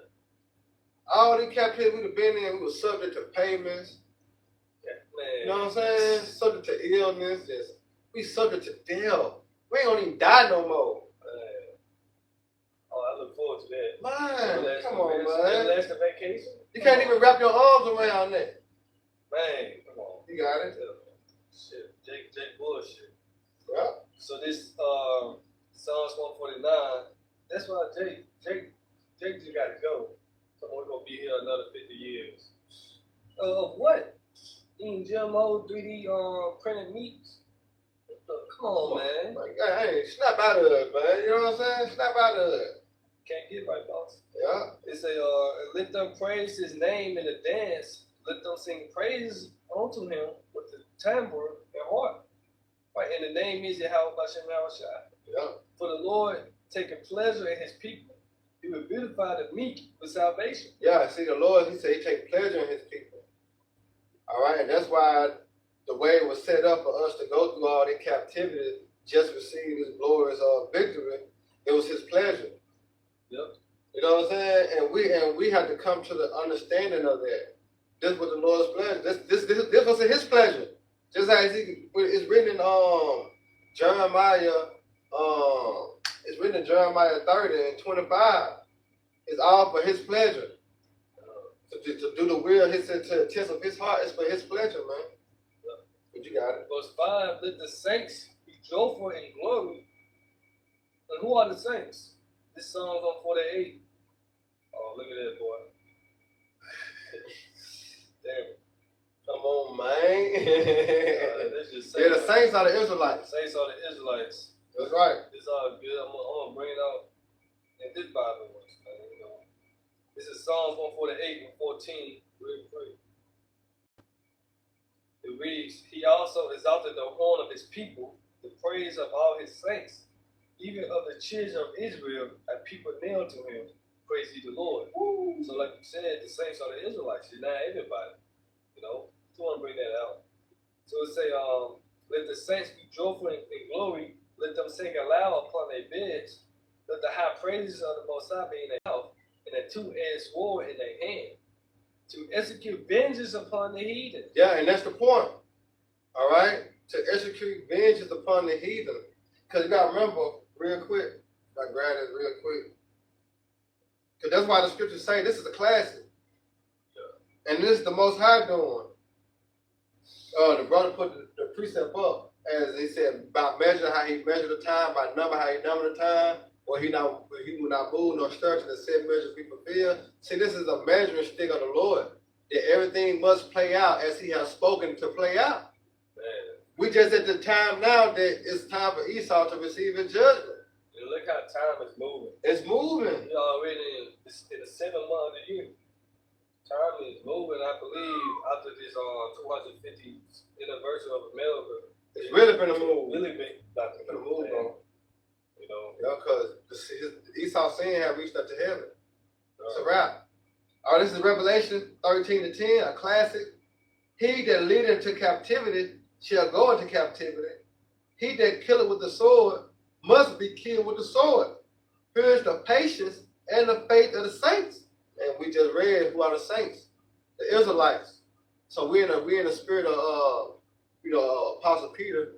All the captivity we would have been in, we were subject to payments. Yeah, man. You know what I'm saying? Subject to illness. We subject to death. We ain't gonna even die no more. Man. Oh, I look forward to that. Man, come on, man. Everlasting vacation. You can't even wrap your arms around that. Man, come on. You got it. Shit, Jake bullshit. Yeah. So this Psalms 149, that's why Jake just got to go. So we're gonna be here another 50 years. What? Eating GMO 3D printed meats? Come on, man. My God, hey, snap out of it, man. You know what I'm saying? Snap out of it. Can't get right, boss. Yeah. It say, let them praise his name in the dance. Let them sing praises unto him with the timbre and harp. Right, and the name is Yahweh Bashem Yahushua. Yeah. For the Lord taketh pleasure in his people. He will beautify the meek with salvation. Yeah, see, the Lord, he said he takes pleasure in his people. All right, and that's why the way it was set up for us to go through all the captivity, just receive this glorious victory, it was his pleasure. Yep. You know what I'm saying? And we had to come to the understanding of that. This was the Lord's pleasure. This was his pleasure. Just as it's written in Jeremiah, it's written in Jeremiah 30 and 25. It's all for his pleasure to to do the will, he said, to the test of his heart is for his pleasure, man. But you got it. Verse 5, let the saints be joyful in glory. And who are the saints? This Psalms 148. Oh, look at that, boy. Damn. Come on, man. That's just Yeah, the saints are the Israelites. Saints are the Israelites. That's right. It's all good. I'm gonna bring it out in this Bible verse, man. You know. This is Psalms 148 and 14, real quick. It reads, he also exalted the horn of his people, the praise of all his saints, even of the children of Israel, and people kneel to him. Praise ye the Lord. Woo. So like you said, the saints are the Israelites. You're not everybody. You know, just want to bring that out. So it say, let the saints be joyful in glory. Let them sing aloud upon their beds. Let the high praises of the Most High be in their mouth, and a two-edged sword in their hand, to execute vengeance upon the heathen. Yeah, and that's the point. All right? To execute vengeance upon the heathen. Because you got to remember, real quick, I grab it real quick. Because that's why the scriptures say this is a classic. Yeah. And this is the Most High doing. The brother put the precept up, as he said, by measure, how he measured the time, by number, how he numbered the time, or he will not move nor stretch, and the said measure be fulfilled. See, this is a measuring stick of the Lord, that everything must play out as he has spoken to play out. Man. We just at the time now that it's time for Esau to receive his judgment. And look how time is moving. It's moving. We already in the 7th month of the year. Time is moving, I believe, after this 250th anniversary of America. It's really been a move. Really been about to move, bro. You know, because Esau's sin have reached up to heaven. It's a wrap. All right, this is Revelation 13-10, a classic. He that leadeth into captivity shall go into captivity. He that killeth with the sword must be killed with the sword. Here is the patience and the faith of the saints. And we just read who are the saints, the Israelites. So we're in the spirit of Apostle Peter.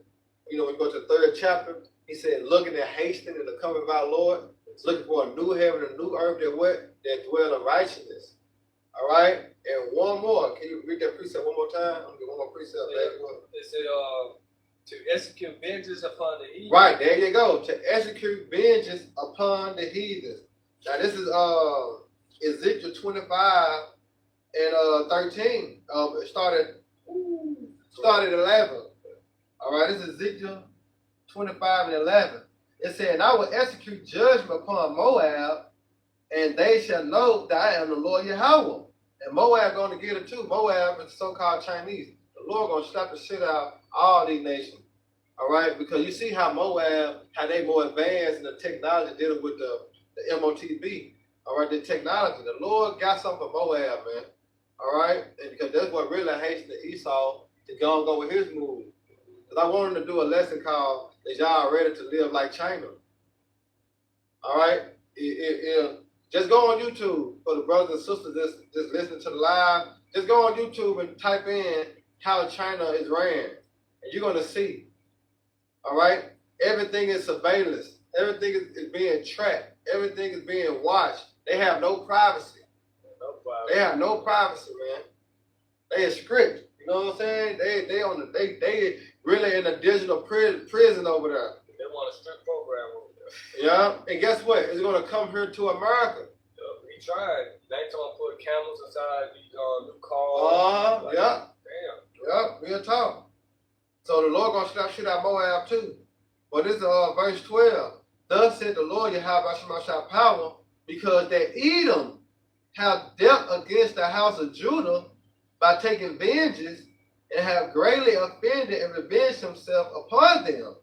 You know, we go to the 3rd chapter. He said, looking at hastening in the coming of our Lord, looking for a new heaven and a new earth that dwell in righteousness. All right? And one more. Can you read that precept one more time? I'm going to get one more precept. Yeah. It said, to execute vengeance upon the heathen. Right, there you go. To execute vengeance upon the heathen. Now, this is Ezekiel 25 and 13. It started 11. All right, this is Ezekiel 25 and 11. It said, and I will execute judgment upon Moab, and they shall know that I am the Lord Yahweh. And Moab going to get it too. Moab is the so-called Chinese. The Lord going to slap the shit out all these nations. All right, because you see how Moab, how they more advanced in the technology dealing with the MOTB. All right, the technology. The Lord got something for Moab, man. All right, and because that's what really hastened Esau to go with his move. Because I want him to do a lesson called, is y'all ready to live like China? All right, just go on YouTube for the brothers and sisters just listening to the live. Just go on YouTube and type in how China is ran, and you're gonna see. All right, everything is surveillance. Everything is being tracked. Everything is being watched. They have no privacy. They have no privacy, man. They are strict. You know what I'm saying? They really in a digital prison over there. They want a strict program over there. Yeah, and guess what? It's gonna come here to America. He tried. They told him to put cameras inside these new cars. Yeah. Damn. Yeah, real talk. So the Lord gonna slap shit out Moab too. But this is verse 12. Thus said the Lord Yahweh Shemashah power, because that Edom have dealt against the house of Judah by taking vengeance and have greatly offended and revenged himself upon them.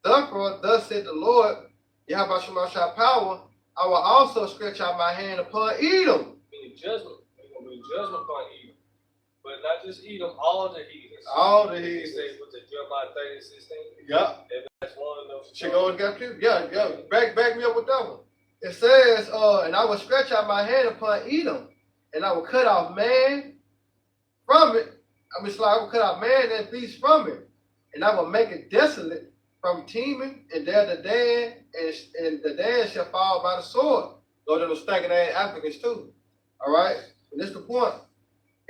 Therefore, thus said the Lord Yahweh Shemashah power, I will also stretch out my hand upon Edom. Meaning judgment. There's going to be judgment upon Edom. But not just Edom, all the heathens. All the heathens. He says with the Jeremiah 30:16. Yep. If that's one of those. She go and get you. Yeah. Back me up with that one. It says, and I will stretch out my hand upon Edom, and I will cut off man from it. I will cut off man and beast from it, and I will make it desolate from Teman, and there the Dan, and the Dan shall fall by the sword. Those are those stinking ass Africans too. All right. And this is the point.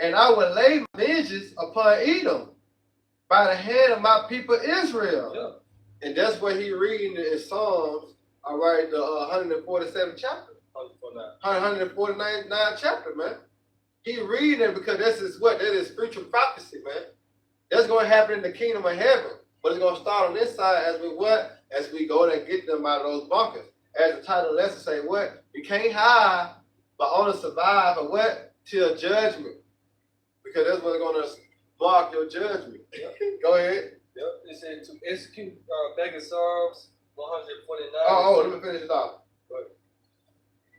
And I will lay vengeance upon Edom by the hand of my people Israel. Yeah. And that's what he reading in Psalms, all right, the 147th chapter. 149th chapter, man. He reading it because this is what? That is spiritual prophecy, man. That's going to happen in the kingdom of heaven. But it's going to start on this side as we what? As we go and get them out of those bunkers. As the title of the lesson say, what? You can't hide, but only survive for what? Till judgment. Because that's what's going to mark your judgment. Go ahead. Yep. It said to execute back in Psalms 149. Let me finish it off.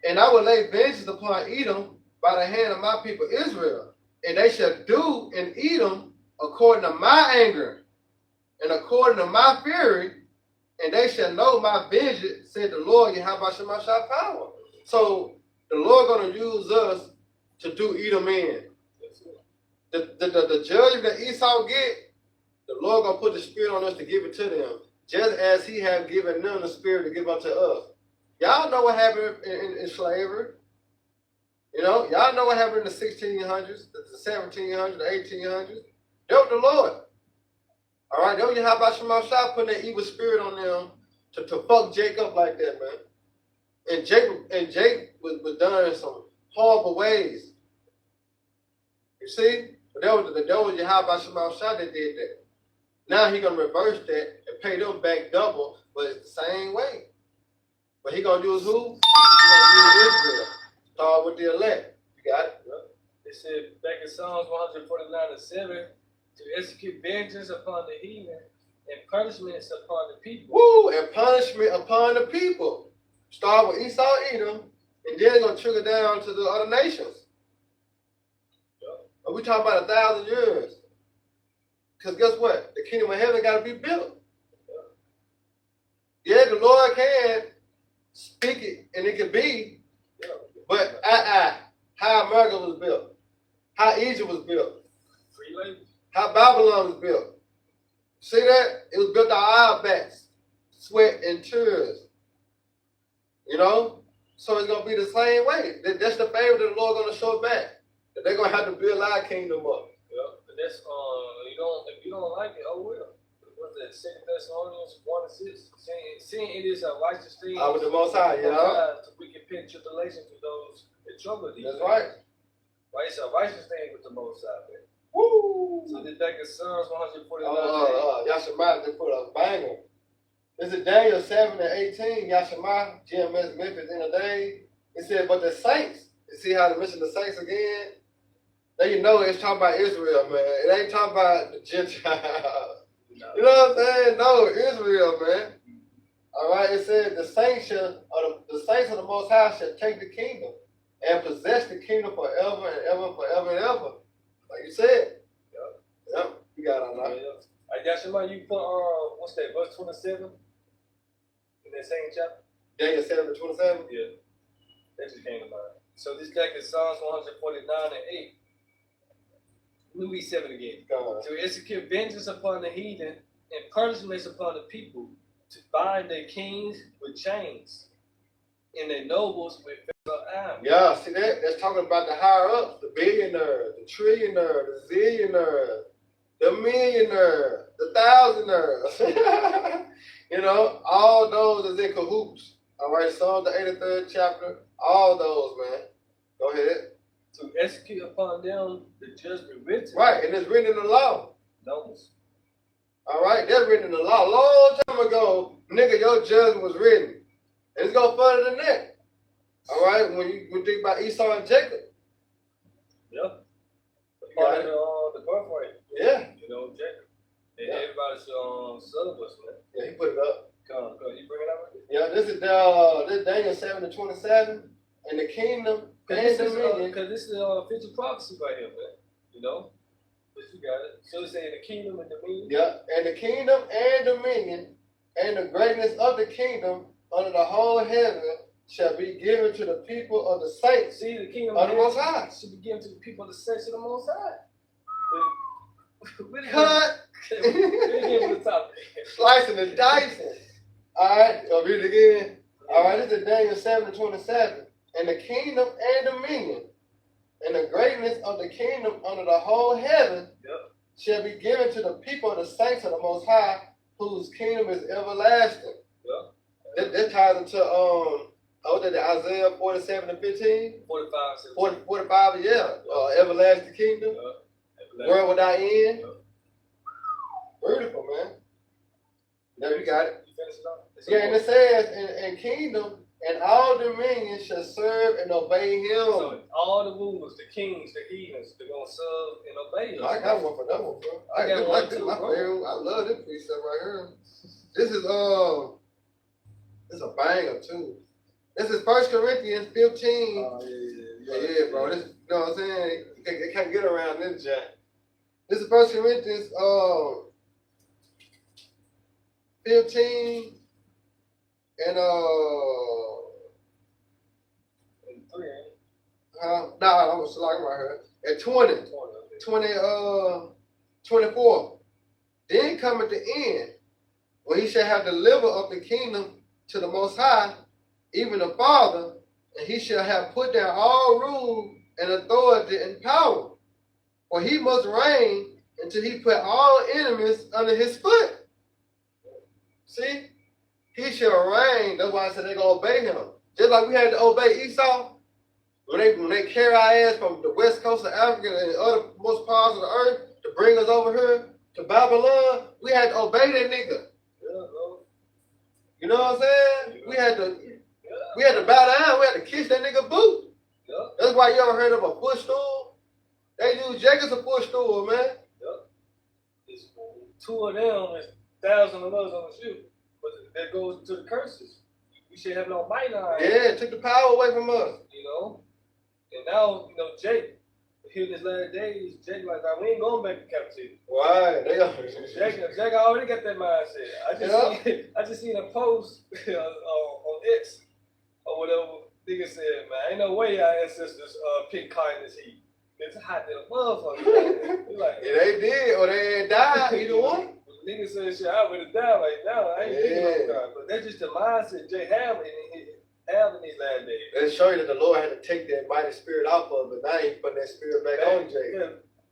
And I will lay vengeance upon Edom by the hand of my people Israel. And they shall do in Edom according to my anger and according to my fury, and they shall know my vengeance, said the Lord, Yahweh Shemashah power. So the Lord going to use us to do Edom in. The judgment that Esau get, the Lord going to put the spirit on us to give it to them, just as he have given them the spirit to give unto us. Y'all know what happened in slavery. You know, y'all know what happened in the 1600s, the 1700s, the 1800s. That was the Lord. All right, that was Yahweh Shemashah putting that evil spirit on them to fuck Jacob like that, man. And Jacob was done in some horrible ways. You see? But that was Yahweh Shemashah that did that. Now he's going to reverse that and pay them back double, but it's the same way. But he going to use who? He's going to use Israel. Start with the elect. You got it? Yep. It said back in Psalms 149:7, to execute vengeance upon the heathen and punishments upon the people. Woo! And punishment upon the people. Start with Esau, Edom, and then it's going to trickle down to the other nations. Yep. And we talking about 1,000 years. Because guess what? The kingdom of heaven got to be built. Yeah, the Lord can speak it and it can be, but how America was built, how Egypt was built, Free labor. how Babylon was built. See that? It was built on our backs, sweat and tears. You know? So it's going to be the same way. That's the favor that the Lord going to show back. That they're going to have to build our kingdom up. Yep. But that's, if you don't like it, oh well. What's that? 2 Thessalonians 1:6, saying it is a righteous thing. With the Most High, you know? So we can pin tribulation to those that trouble these. That's right. Right? It's a righteous thing with the Most High, man. Woo! So this back in Psalms 149. Yashima, they put a banger. This is Daniel 7:18. Yashima, GMS Memphis in a day. It said, but the saints, you see how they mention the saints again? Then you know it's talking about Israel, man. It ain't talking about the Gentiles. No. You know what I'm saying? No, Israel, man. All right, it said the saints of the Most High shall take the kingdom and possess the kingdom forever and ever, forever and ever. Like you said. Yep. You got it on that. I got your money. You put what's that? Verse 27 in that same chapter. Daniel 7:27. Yeah, that just came to mind. So this back in Psalms 149:8. Let me read 7 again. To execute vengeance upon the heathen and punishments upon the people, to bind their kings with chains and their nobles with fetters of iron. Yeah, see that? That's talking about the higher ups, the billionaire, the trillionaire, the zillionaire, the millionaire, the thousandaire. You know, all those is in cahoots. All right, Psalm the 83rd chapter, all those, man. Go ahead. To execute upon them the judgment written. Right, and it's written in the law. Nobles. All right, that's written in the law. Long time ago, nigga, your judgment was written. And it's going further than that. All right, when you think about Esau and Jacob. Yep. Part of the birthright. Yeah. You know, Jacob. And everybody's syllabus, man. Yeah, he put it up. Come, you bring it up with you? Yeah, this is Daniel 7:27. And the kingdom and dominion. Because this is future prophecy right here, man. You know? But you got it. So it's saying the kingdom and dominion. Yeah, and the kingdom and dominion and the greatness of the kingdom under the whole heaven shall be given to the people of the saints. See, the kingdom of the Most High should be given to the people of the saints of the Most High. Cut. Really the topic. Slicing and dicing. All right, I'll read it again. All right, this is Daniel 7:27. And the kingdom and dominion and the greatness of the kingdom under the whole heaven Yep. shall be given to the people of the saints of the Most High, whose kingdom is everlasting. Yep. That ties into Isaiah 47:15. 45. 45, yeah. Everlasting kingdom, Yep. world without end. Yep. Beautiful, man. Now you got it. You finish it off? Yeah, and it says, in kingdom and all dominions shall serve and obey him. So all the rulers, the kings, the heathens, they're gonna serve and obey us. I got one for that one, bro. I got one too, my bro. favorite. I love this precept right here. This is a banger too. This is 1 Corinthians 15. Oh, Yeah, bro. This, you know what I'm saying? It can't get around this jack. This is 1 Corinthians 15 and And 3, ain't it? nah, I'm slacking right here. At 20, 24. Then cometh the end, when he shall have delivered up the kingdom to the Most High, even the Father, and he shall have put down all rule and authority and power. For he must reign until he put all enemies under his foot. See? He shall reign. That's why I said they're going to obey him. Just like we had to obey Esau. When they carry our ass from the west coast of Africa and other most parts of the earth to bring us over here to Babylon, we had to obey that nigga. Yeah, bro. You know what I'm saying? We had to Yeah. bow down. We had to kiss that nigga boot. Yeah. That's why you ever heard of a footstool? They use Jacob's a footstool, man. It's 2 of them and 1,000 of us on the shoe. But that goes to the curses. We should have no might now. Yeah, it took the power away from us. You know? And now, Jake, here in his last days, Jake like, we ain't going back to captivity. Why? They are. Jake already got that mindset. I just seen a post on X or whatever. Nigga said, man, ain't no way our ancestors picked kindness heat. It's hot than a motherfucker. He like, Yeah, they did, or they had died, either one. Nigga said shit, I would have died right now. I ain't thinking about God. But that's just the mindset Jay have in these last days. They show you that the Lord had to take that mighty spirit off of it, but now he's putting that spirit back on Jay. Yeah,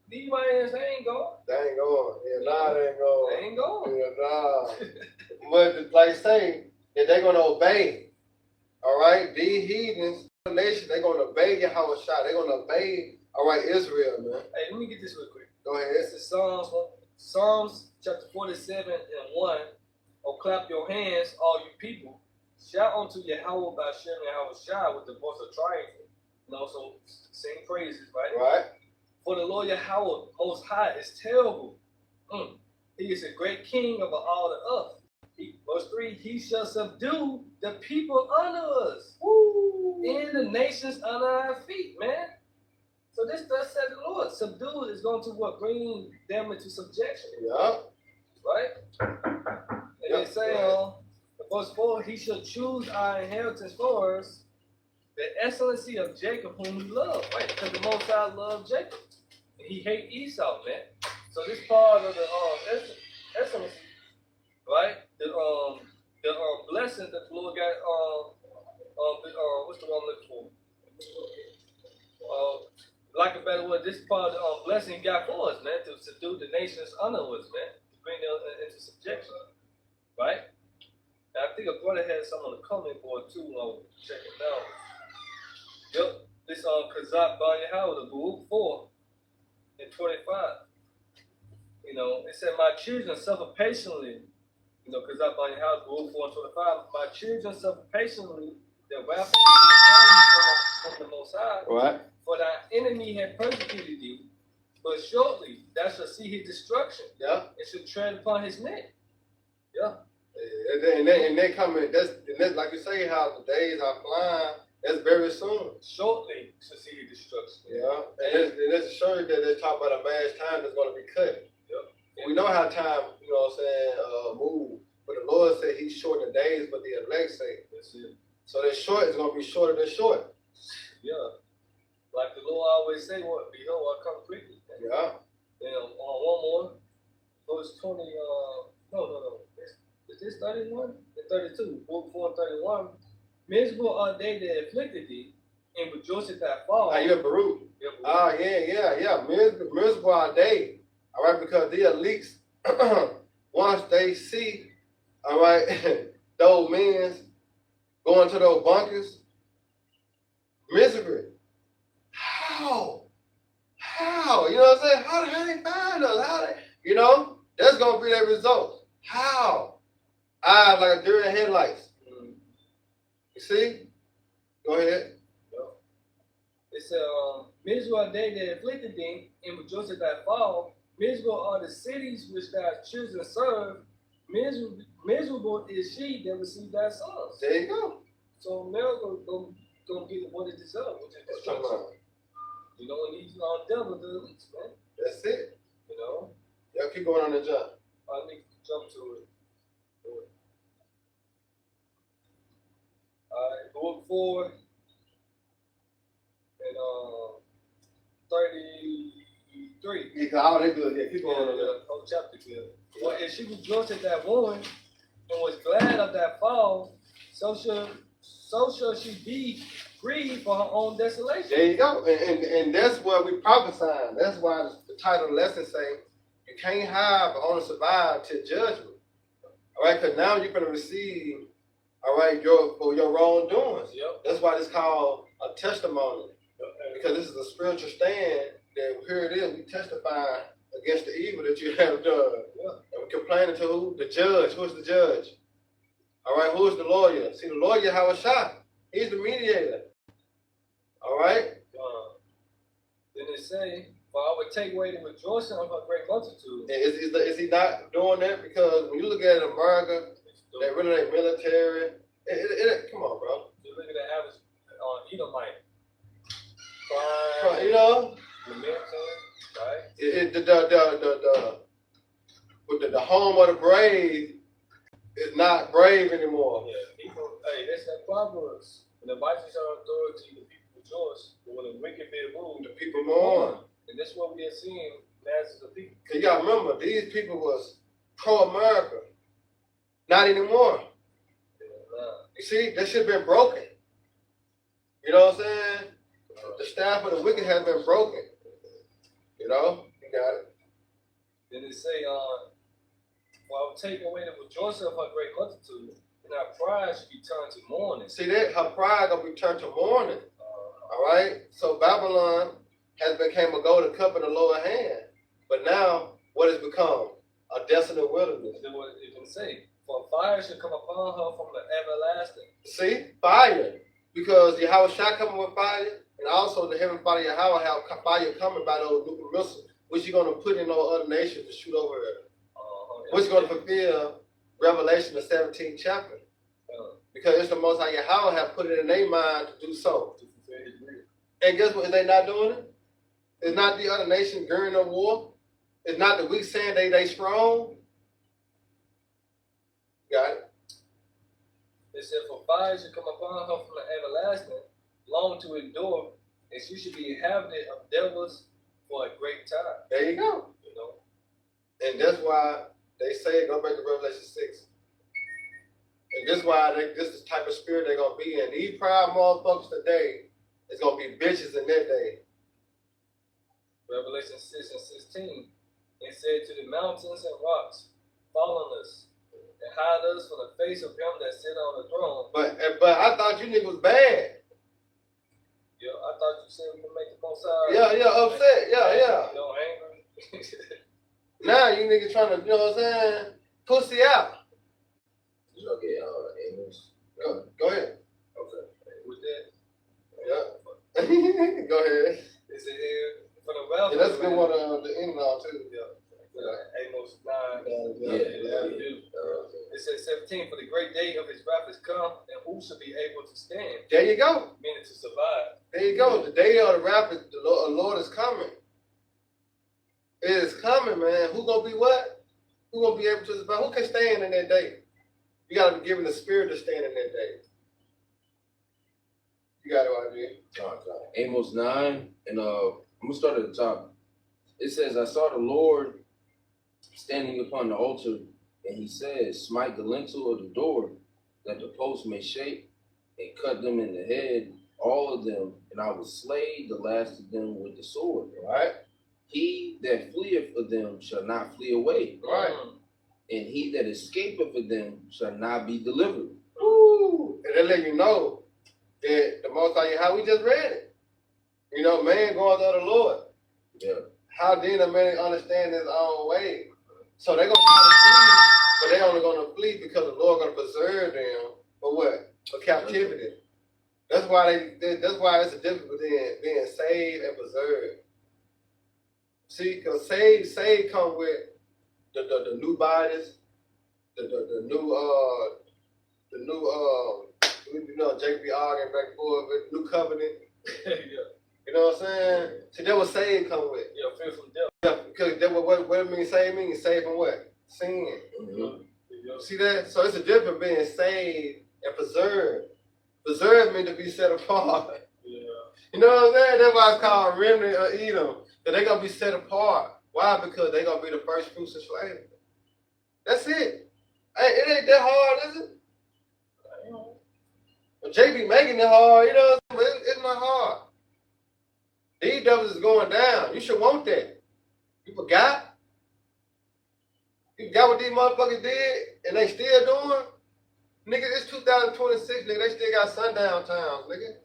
these minds, they ain't going. They ain't going. Yeah, nah, they ain't going. They ain't going. Yeah, nah. But like I say, that they're going to obey. All right? These heathens, nations, they're going to obey Yahweh Shah. They're going to obey, all right, Israel, man. Hey, let me get this real quick. Go ahead. This is Psalms chapter 47 and 1. Oh, clap your hands, all you people. Shout unto Yahweh by Shem Yahweh Shah with the voice of triumph. And also sing praises, right? Right? For the Lord Yahweh Most High is terrible. He is a great king over all the earth. Verse 3, he shall subdue the people under us. Woo! And the nations under our feet, man. So this does say the Lord. Subdue is going to what? Bring them into subjection. Yeah. Right? And they say, verse 4, he shall choose our inheritance for us, the excellency of Jacob, whom he loved, right? Because the Most High loved Jacob. And he hate Esau, man. So this part of the excellency, right? The blessing that the Lord got, what's the one I'm looking for? Like a better word, this part of the blessing he got for us, man, to subdue the nations under us, man, to bring them into subjection, right? And I think a brother had some on the comment board too. I'll check it out. Yep, this Kazak Bar Yahweh, the Baruch 4 and 25. It said, my children suffer patiently. Kazak Bar Yahweh, Baruch 4 and 25. My children suffer patiently the wrath from the Most High. Right. For thy enemy had persecuted you, but shortly thou shalt see his destruction. Yeah. And shall tread upon his neck. Yeah. And they coming, that's like you say, how the days are flying, that's very soon. Shortly shall see his destruction. Yeah. And that's a show you that they're talking about a man's time that's going to be cut. Yeah. We know how time, move. But the Lord said he's shortening the days for the elect's sake. That's it. So that short is going to be shorter than short. Yeah. Like the Lord always say, what? Behold, I come quickly. Yeah. One more. Verse 20, no. Is this 31? And 32. Book 4 and 31. Miserable are they that afflicted thee, and rejoice at thy fall. Now you're Baruch. Yeah, Miserable are they. All right, because the elites, once they see, all right, those men going to those bunkers, misery. How? You know what I'm saying? How they find us? That's gonna be their result. How? Eyes like a deer in headlights. You see? Go ahead. It said, miserable are they that afflicted thee, and rejoice at thy fall. Miserable are the cities which thy children serve. Miserable is she that received thy sons. There you go. So America gonna get what it deserves, which is destruction. You know, and these devils, the elites, man. That's it. You know? Yeah, keep going on the jump. I need to jump to it. Alright, going forward. And 33. Yeah, they good. Yeah, keep going on the whole chapter good. Well, if she rejoiced at that woman and was glad of that fall, so shall she be grieved for her own desolation. There you go. And that's what we prophesying. That's why the title of the lesson say you can't hide but only survive till judgment. All right, because now you're going to receive, all right, for your wrongdoings. Yep. That's why it's called a testimony. Because this is a spiritual stand that here it is, we testify against the evil that you have done. Yep. And we complaining to who? The judge. Who's the judge? All right, who is the lawyer? See, the lawyer, Hawashah. He's the mediator. All right? Then it say, for I would take away the rejoicing of her great multitude. Is he not doing that? Because when you look at America, they really their military. Come on, bro. You look at the average Edomite. You know? Right? The home of the brave is not brave anymore. Yeah, people, that's that Proverbs. When the righteous are authority, the people rejoice. But when the wicked be ruled, the people mourn. And that's what we are seeing masses of people. Cause you gotta remember, these people was pro-America. Not anymore. You see, that shit been broken. You know what I'm saying? The staff of the wicked has been broken. You know? You got it. Then it say, well, I will take away the rejoicing of her great multitude, and her pride should be turned to mourning. See that? Her pride gonna be turned to mourning. All right? So Babylon has become a golden cup in the lower hand. But now, what has become? A desolate wilderness. Then what it can say? For fire should come upon her from the everlasting. See? Fire. Because Yahweh shall come with fire, and also the heaven fire Yahweh have fire coming by those nuclear missiles, which you're going to put in all other nations to shoot over her. Which is going to fulfill Revelation, the 17th chapter. Because it's the Most High Yahweh have put it in their mind to do so. And guess what? Is they not doing it? It's not the other nation during the war. It's not the weak saying they strong. Got it? It said, for fire should come upon her from the everlasting, long to endure, and she should be inhabited of devils for a great time. There you go. You know? And that's why they say, go back to Revelation 6. And this is why this is the type of spirit they're going to be in. These proud motherfuckers today is going to be bitches in their day. Revelation 6 and 16. It said to the mountains and rocks, fall on us, and hide us from the face of him that sit on the throne. But I thought you niggas was bad. Yeah, I thought you said we could make the most out. Yeah, upset. Yeah. No, angry. Now you niggas trying to, you know what I'm saying, pussy out. Okay, Amos. Go ahead. Okay. With that. Yeah. Go ahead. Is it here for the wealth? Yeah, that's a good one the end all too. Yeah. Amos 9. Yeah. It says 17, for the great day of his wrath is come, and who shall be able to stand? There you go. Meaning to survive. There you go. The day of the wrath is the Lord is coming. It is coming, man. Who gonna be what? Who gonna be able to survive? Who can stand in that day? You gotta be given the spirit to stand in that day. You got it, YG. Amos 9, and I'm gonna start at the top. It says, I saw the Lord standing upon the altar, and he says, smite the lintel of the door, that the posts may shake, and cut them in the head, all of them, and I will slay the last of them with the sword. Right? He that fleeth of them shall not flee away, Right. and he that escapeth of them shall not be delivered. Woo! And they let you know that the Most High, how we just read it. You know, man going to the Lord. Yeah. How then a man understand his own way? So they're going to try to flee, but they're only going to flee because the Lord going to preserve them for what? For captivity. That's why that's why it's a difference between being saved and preserved. See, because saved come with the new bodies, the new you know, JP arguing back and forth with new covenant. Yeah. You know what I'm saying? See, that what saved come with. Yeah, fear from death. Yeah, because that what it means saved means saved from what? Sin. Mhm. Yeah. See that? So it's a difference being saved and preserved. Preserved means to be set apart. Yeah. You know what I'm saying? That's why it's called remnant or Edom. Because they're going to be set apart. Why? Because they're going to be the first fruits of slavery. That's it. It ain't that hard, is it? Well, JB making it hard, you know what I'm saying? But it's not hard. These devils is going down. You should want that. You forgot? You forgot what these motherfuckers did and they still doing? Nigga, it's 2026, nigga. They still got sundown towns, nigga.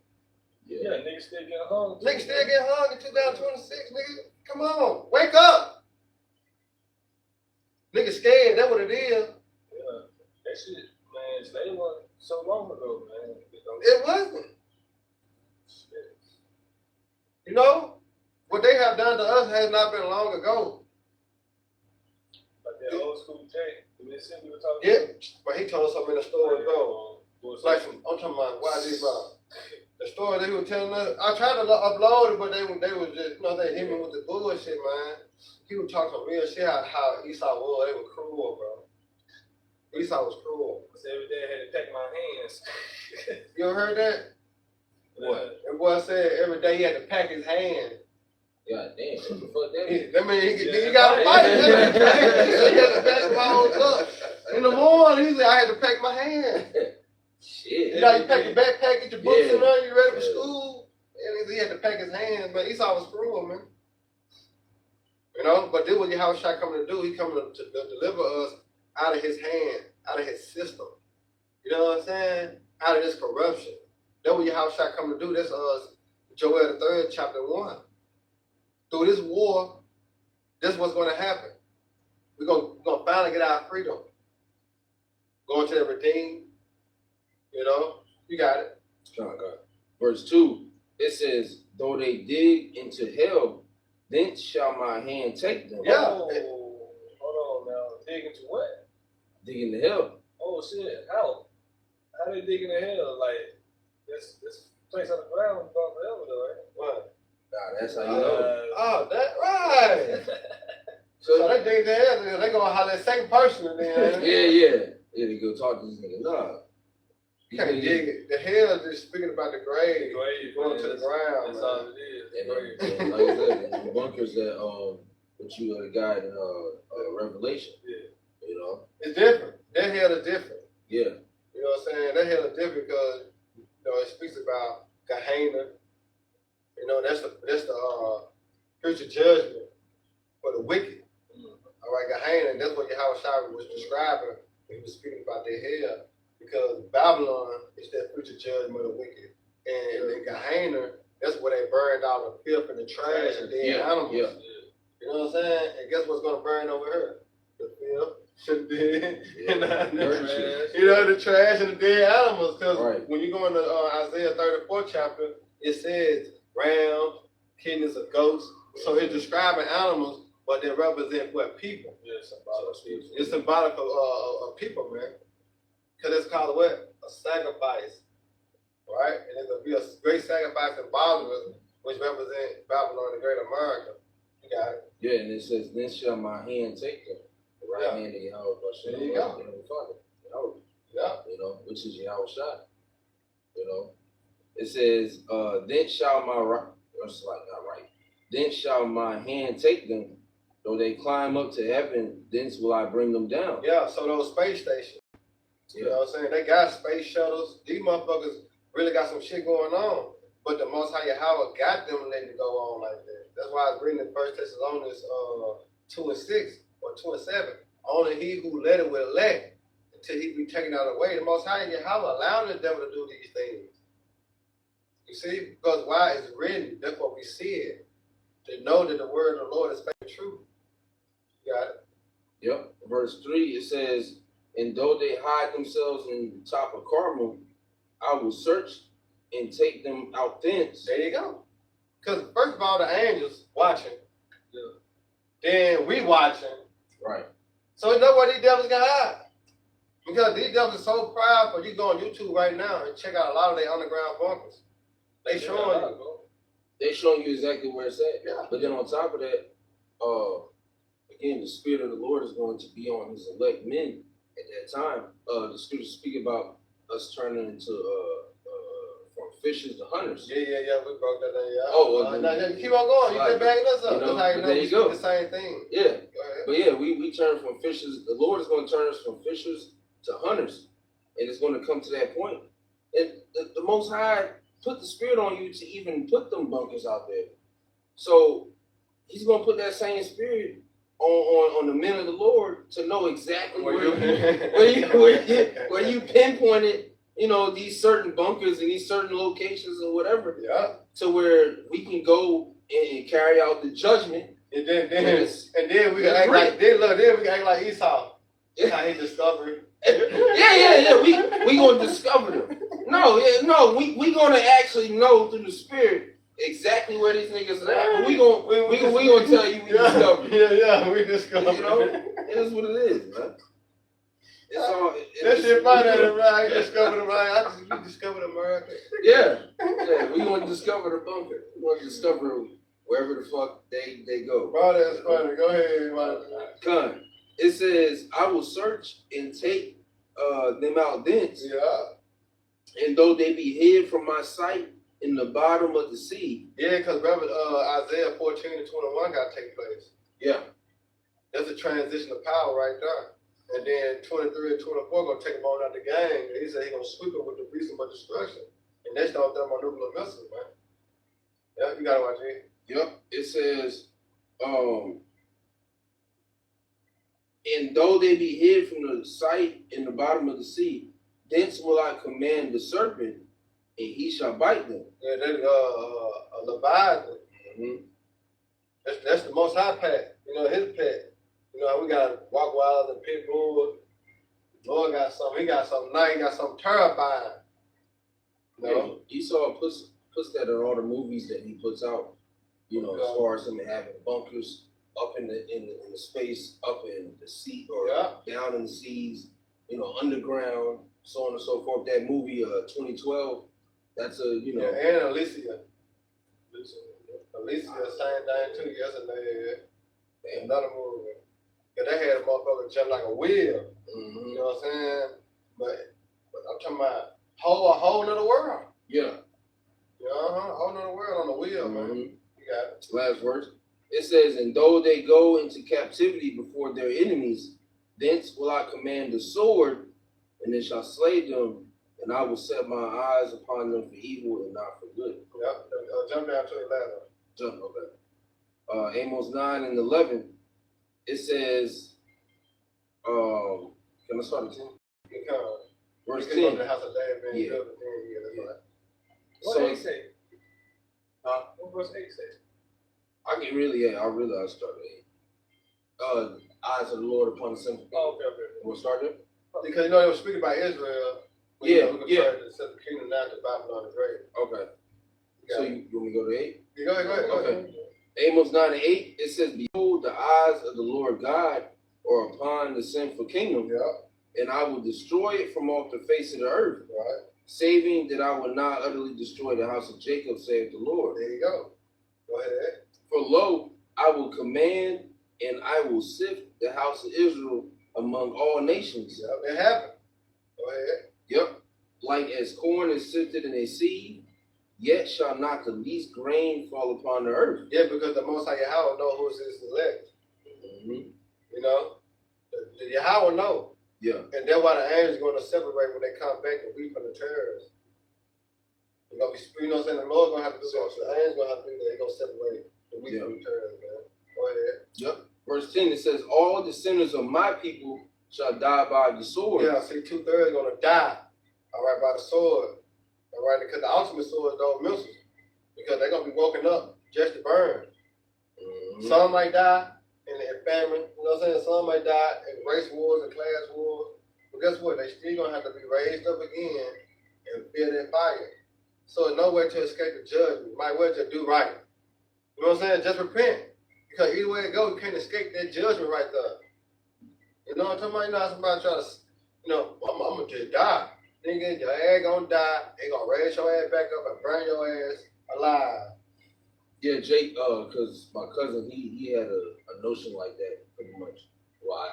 Yeah, niggas still getting hung. Niggas still get hung in 2026, nigga. Come on, wake up. Niggas scared, that's what it is. Yeah. That shit, man, slave wasn't so long ago, man. It wasn't. Shit. You know, what they have done to us has not been long ago. Like that old school Jay, the Mississippi we were talking Yeah, about. but he told us so many stories, bro. Was Like some, I'm talking about YG, bro. The story they were telling us, I tried to upload it, but they was just, you know, they hit me with the bullshit, man. He was talking some real shit how Esau was. They were cruel, bro. Esau was cruel. every day I had to pack my hands. You ever heard that? What? That boy said every day he had to pack his hand. God damn, what the fuck that? I mean, he got to fight. He had to pack my own up. In the morning, he said, I had to pack my hand. Shit. You know, you pack your backpack, get your books in there, you ready for Yeah. school. And he had to pack his hands, man. Esau was cruel, man. You know, but this what Yahushua coming to do. He coming to deliver us out of his hand, out of his system. You know what I'm saying? Out of this corruption. That's what Yahushua coming to do. That's us, Joel 3, chapter 1. Through this war, this is what's going to happen. We're gonna finally get our freedom. Going to the redeemed. You know, you got it. Oh, God. Verse 2, it says, though they dig into hell, thence shall my hand take them. Yeah. Oh, hold on now. Dig into what? Dig into hell. Oh shit. How? How they dig into hell? Like this place on the ground is going forever though, right? What? Nah, that's how you know. Oh, that right. So they think they gonna holler at the same person and then Yeah, they go talk to this nigga. Nah. you can't dig it. The hell is just speaking about the grave. Grave, Going man, to the ground, That's man. all it is. And, Grave. and like I said, the bunkers that what you guide in Revelation. Yeah. You know? It's different. That hell is different. Yeah. You know what I'm saying? That hell is different because it speaks about Gehenna. You know, that's the future judgment for the wicked. All right, Gehenna, and that's what Yahushua was describing when he was speaking about their hell. Because Babylon is that future judgment of the wicked. And in Gehenna, that's where they burned all the filth and the trash and dead animals. Yeah. You know what I'm saying? And guess what's gonna burn over here? The filth, the dead, and the trash and the dead animals. Because when you go into Isaiah 34 chapter, it says rams, kidneys of goats. So it's describing animals, but they represent what? People. Yeah, symbolic people. It's symbolic of people, man. Because it's called what? A sacrifice. Right? And it's going to be a great sacrifice in Babylon, which represents Babylon, the great America. You got it. Yeah, and it says, then shall my hand take them. The right hand of Yahweh. There you go. Yeah. You know, which is Yahushua. You know, it says, then shall my right, it's like not right. Then shall my hand take them, though they climb up to heaven, thence will I bring them down. Yeah, so those space stations. You know what I'm saying? They got space shuttles. These motherfuckers really got some shit going on. But the Most High Yahweh got them letting it go on like that. That's why it's written in 1 Thessalonians 2:6 or 2:7. Only he who let it will let until he be taken out of the way. The Most High Yahweh allowing the devil to do these things. You see? Because why it's written, that's what we see it. To know that the word of the Lord is faith and true. You got it? Yep. Verse 3, it says, and though they hide themselves in the top of Carmel, I will search and take them out thence. There you go. Because first of all, the angels watching. Yeah. Then we watching. Right. So you know what these devils got hide? Because these devils are so proud. You go on YouTube right now and check out a lot of their underground bunkers. They showing you. They showing you exactly where it's at. Yeah. But then on top of that, again, the Spirit of the Lord is going to be on his elect men at that time. The scriptures speak about us turning into from fishers to hunters. Yeah. We broke that down. Yeah. Oh, well, now, keep on going. You keep backing us up. You know, That's how you know there we you speak go. the same thing. Yeah. Go ahead. But yeah, we turn from fishers. The Lord is going to turn us from fishers to hunters. And it's going to come to that point. And the Most High put the Spirit on you to even put them bunkers out there. So he's going to put that same Spirit on the men of the Lord to know exactly where you pinpointed, you know, these certain bunkers and these certain locations or whatever. Yeah. To where we can go and carry out the judgment. And then we can act like we can act like Esau. That's how he discovered. Yeah. We gonna discover them. No, we gonna actually know through the Spirit exactly where these niggas are at. But we gonna tell you we discovered. Yeah, we discovered. You know, it is what it is, man. It's all. That shit funny, right? I discovered America. You discovered America. Yeah. We gonna discover the bunker. We gonna discover wherever the fuck they go. Bro, that's funny. Go ahead, man. Con. It says, I will search and take them out thence. Yeah. And though they be hid from my sight in the bottom of the sea. Yeah, because remember Isaiah 14 and 21 got to take place. Yeah. That's a transition of power right there. And then 23 and 24 going to take him on out the game. And he said he's going to sweep him with the beast of destruction. And that's the thermonuclear missiles, man. Yeah, you got to watch it. Yep. It says, and though they be hid from the sight in the bottom of the sea, thence will I command the serpent, and he shall bite them. Yeah, that's a Leviathan. Mm-hmm. That's the Most High pet. You know, his pet. You know, we got Walk Wild and Pitbull. Lord got something. He got something nice. He got something terrifying. You know? Esau puts that in all the movies that he puts out. You know, as far as him having bunkers up in the space, up in the sea, or down in the seas, you know, underground, so on and so forth. That movie, 2012, that's a, you know. Yeah, and Alicia, same thing too, yesterday. Another movie. Yeah, they had a motherfucker jump like a wheel. Mm-hmm. You know what I'm saying? But I'm talking about a whole nother world. Yeah. You know, a whole nother world on the wheel, man. You got it. Last verse. It says, and though they go into captivity before their enemies, thence will I command the sword, and it shall slay them, and I will set my eyes upon them for evil and not for good. Yep. Jump down to 11. Okay. Amos 9 and 11. It says, can I start at 10? Verse 10. The house of David, Yeah. That's right. What 8 say? Huh? What verse 8 say? I start at 8. Eyes of the Lord upon the simple. Oh, okay. We'll start there? Because you know they were speaking about Israel. Yeah. To set the kingdom down to Babylon the Great. Okay. So you want me to go to 8? Yeah, go ahead. Okay. Amos 9 and 8, it says, behold, the eyes of the Lord God are upon the sinful kingdom, and I will destroy it from off the face of the earth, saving that I will not utterly destroy the house of Jacob, saith the Lord. There you go. Go ahead. For lo, I will command, and I will sift the house of Israel among all nations. Yep, it happened. Go ahead. Yep. Like as corn is sifted in a sieve, yet shall not the least grain fall upon the earth. Yeah, because the Most High Yahweh know who is his elect. Mm-hmm. You know? The Yahweh know. Yeah. And that's why the angels going to separate when they come back and weep for the terrorists. You gonna be, you know what I'm saying? The Lord gonna have to do that. So the angels gonna have to do that. He gonna separate the wheat from the tares, man. Go ahead. Yep. Verse 10, it says, all the sinners of my people shall die by the sword. Yeah, see, 2/3 gonna die, all right, by the sword, all right, because the ultimate sword is those missiles, because they're gonna be woken up just to burn. Mhm. Some might die in famine, you know what I'm saying? Some might die in race wars and class wars, but guess what? They still gonna have to be raised up again and feel that fire. So there's no way to escape the judgment. You might well just do right. You know what I'm saying? Just repent. Because either way it goes, you can't escape that judgment right there. You know what I'm talking about? You know how somebody try to, you know, I'm gonna just die. Nigga, your ass gonna die. They gonna raise your ass back up and burn your ass alive. Yeah, Jake, because my cousin, he had a notion like that, pretty much. Well,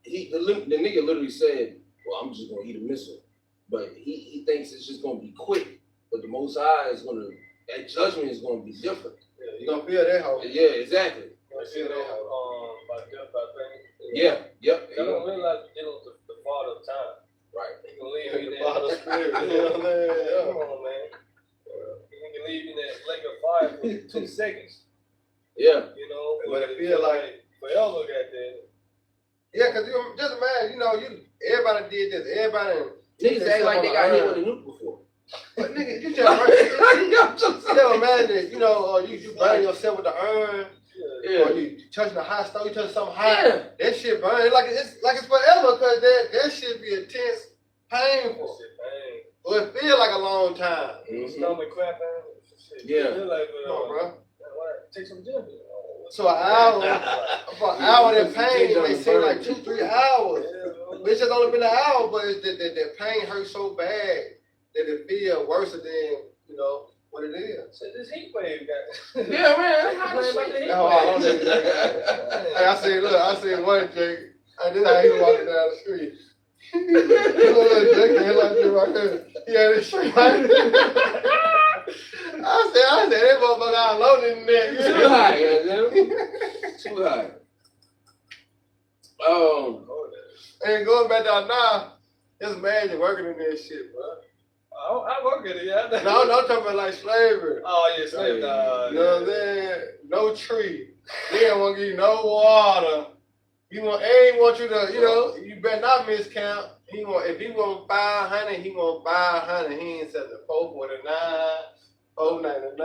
the nigga literally said, well, I'm just gonna eat a missile. But he thinks it's just gonna be quick. But the Most High is gonna, that judgment is gonna be different. Yeah, you gonna feel that hoe. Yeah, exactly. By death by pain. Yeah, yep. They don't realize they're dealing with the father of time. Right. He can leave you The there. Father Spirit, you know what I'm saying? Come on, man. He can leave you in that lake of fire for 2 seconds. Yeah. You know, But it feel like forever got there. yeah, cause you just imagine, you know, everybody did this. Everybody Niggas act like they got hit with a nuke before. But nigga, you just imagine, you know, you burn yourself with the urn, or you touching the hot stove, you touching something hot. Yeah. That shit burn like it's forever, cause that shit be intense, painful. Well, it feel like a long time. Stomach cramping. Yeah. Feel like, Come on, bro. take some gin. So an hour, for an hour in pain, may seem like 2-3 hours. Bitch, it's only been an hour, but it's the pain hurts so bad that it feel worse than, you know, what it is. So this heat wave got. Yeah, man. Hey, I said one Jake. And this how he walking down the street. Little Jake, he like this right there. He had his street right there. I said, that motherfucker unloaded in there. Too high, goddamn. Too high. And going back down now, just imagine working in that shit, bro. I work at it, yeah. No, I'm talking about like slavery. Oh, yeah, slave. You know what I'm saying? No tree. They don't want to give you no water. They ain't want you to, you know, you better not miscount. If he want 500, he want 500. He ain't selling 449, 499.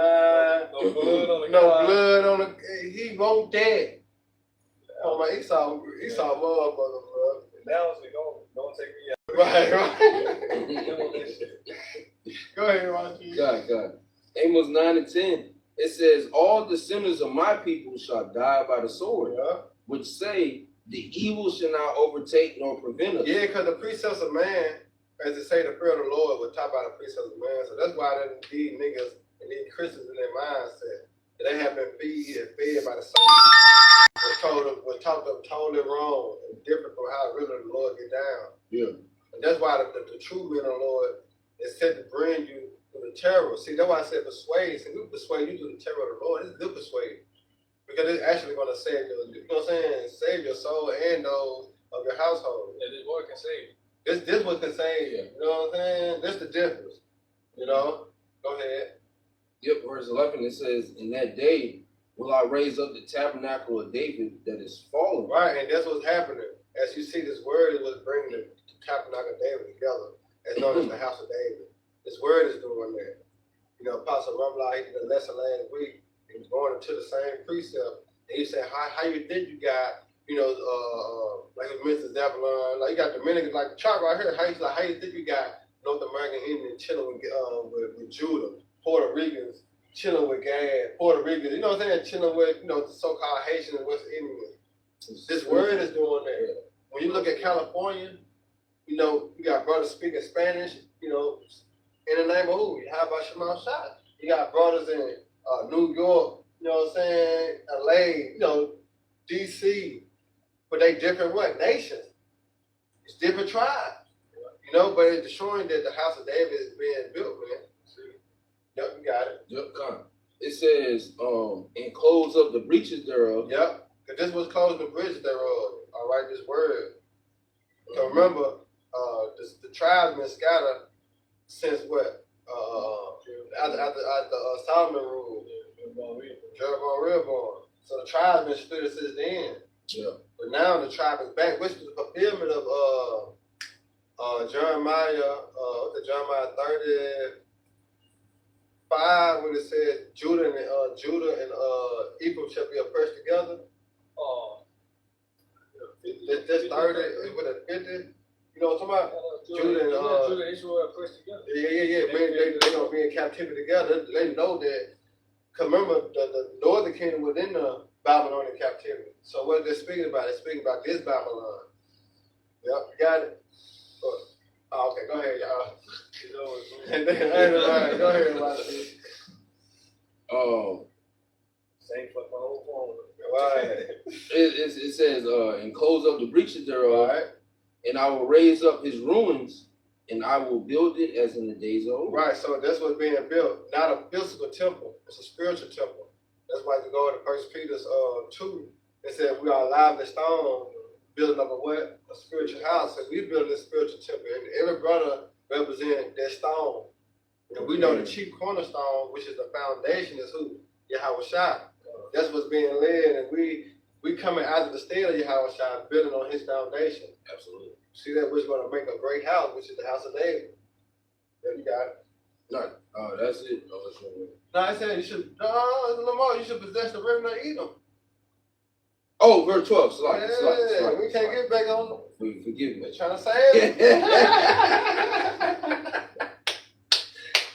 No blood on the No car. blood on the. He want that. Oh my, he saw motherfucker, bro. Now it's don't take me out. Right. They want that shit. Go ahead, Rocky. God. Amos 9 and 10. It says, all the sinners of my people shall die by the sword, Yeah. which say, the evil shall not overtake nor prevent us. Yeah, because the precepts of man, as they say, the fear of the Lord will top out the precepts of man. So that's why these niggas and these Christians in their mindset, they have been fed by the same. Was taught them totally wrong and different from how really the Lord get down. Yeah. And that's why the true men of the Lord is said to bring you to the terror. See, that's why I said persuade. See, we persuade you to the terror of the Lord. It's good persuade. Because it's actually going to save you know what I'm saying? Save your soul and those of your household. Yeah, this word can save you. This what can save you. You know what I'm saying? That's the difference. You know? Go ahead. Yep, verse 11, it says, in that day will I raise up the tabernacle of David that is fallen. Right, and that's what's happening. As you see, this word was bringing the tabernacle of David together, as known as the house of David. This word is doing that. You know, Apostle Rumble, he did a lesson last week. He was going into the same precept. And he said, how you think you got, you know, like Mr. Zebulon, like you got Dominicans, like the chart right here. How you think you got North American Indians chilling with Judah, Puerto Ricans chilling with Gad, Puerto Ricans, you know what I'm saying, chilling with, you know, the so-called Haitians and West Indians. This word is doing that. When you look at California, you know, you got brothers speaking Spanish, you know, in the name of who? How about Shamal Shah? You got brothers in New York, you know what I'm saying, LA, you know, DC, but they different what? Nations. It's different tribes. You know, but it's showing that the house of David is being built, man. See? Yep, you got it. Yep, come. It says, and close up the breaches thereof. Yep, because this was closed the bridge thereof. All right, this word. So remember, the tribes been scattered since what? after Solomon ruled, Jeroboam reborn. So the tribe been split since then. Yeah. But now the tribe is back, which is the fulfillment of Jeremiah 35 when it said Judah and Ephraim shall be oppressed together. This 30 with a 50. You know what I'm talking about? Judah and Israel oppressed together. Yeah. They gonna be in captivity together. They know that. Cause remember the northern kingdom was in the Babylonian captivity. So what they're speaking about? They're speaking about this Babylon. Yep, you got it. Oh, okay, go ahead, y'all. Go ahead, Same fuck my whole phone. Right. It says, and close up the breaches thereof, Right. and I will raise up his ruins, and I will build it as in the days of old. Right, so that's what's being built. Not a physical temple, it's a spiritual temple. That's why you go to 1 Peter 2, it said we are alive in stone, building up a what? A spiritual house. So we build a spiritual temple. And every brother represents that stone. And we know the chief cornerstone, which is the foundation, is who? Yahweh Shai. That's what's being led, and we coming out of the state of Yahweh Shai, building on his foundation. Absolutely. See that which is going to make a great house, which is the house of David. There you got it. No, that's it. No, I said you should. No, it's a little more. You should possess the remnant of Edom. Oh, verse 12. Slide. We can't get back on. Forgive me. They're trying to say it.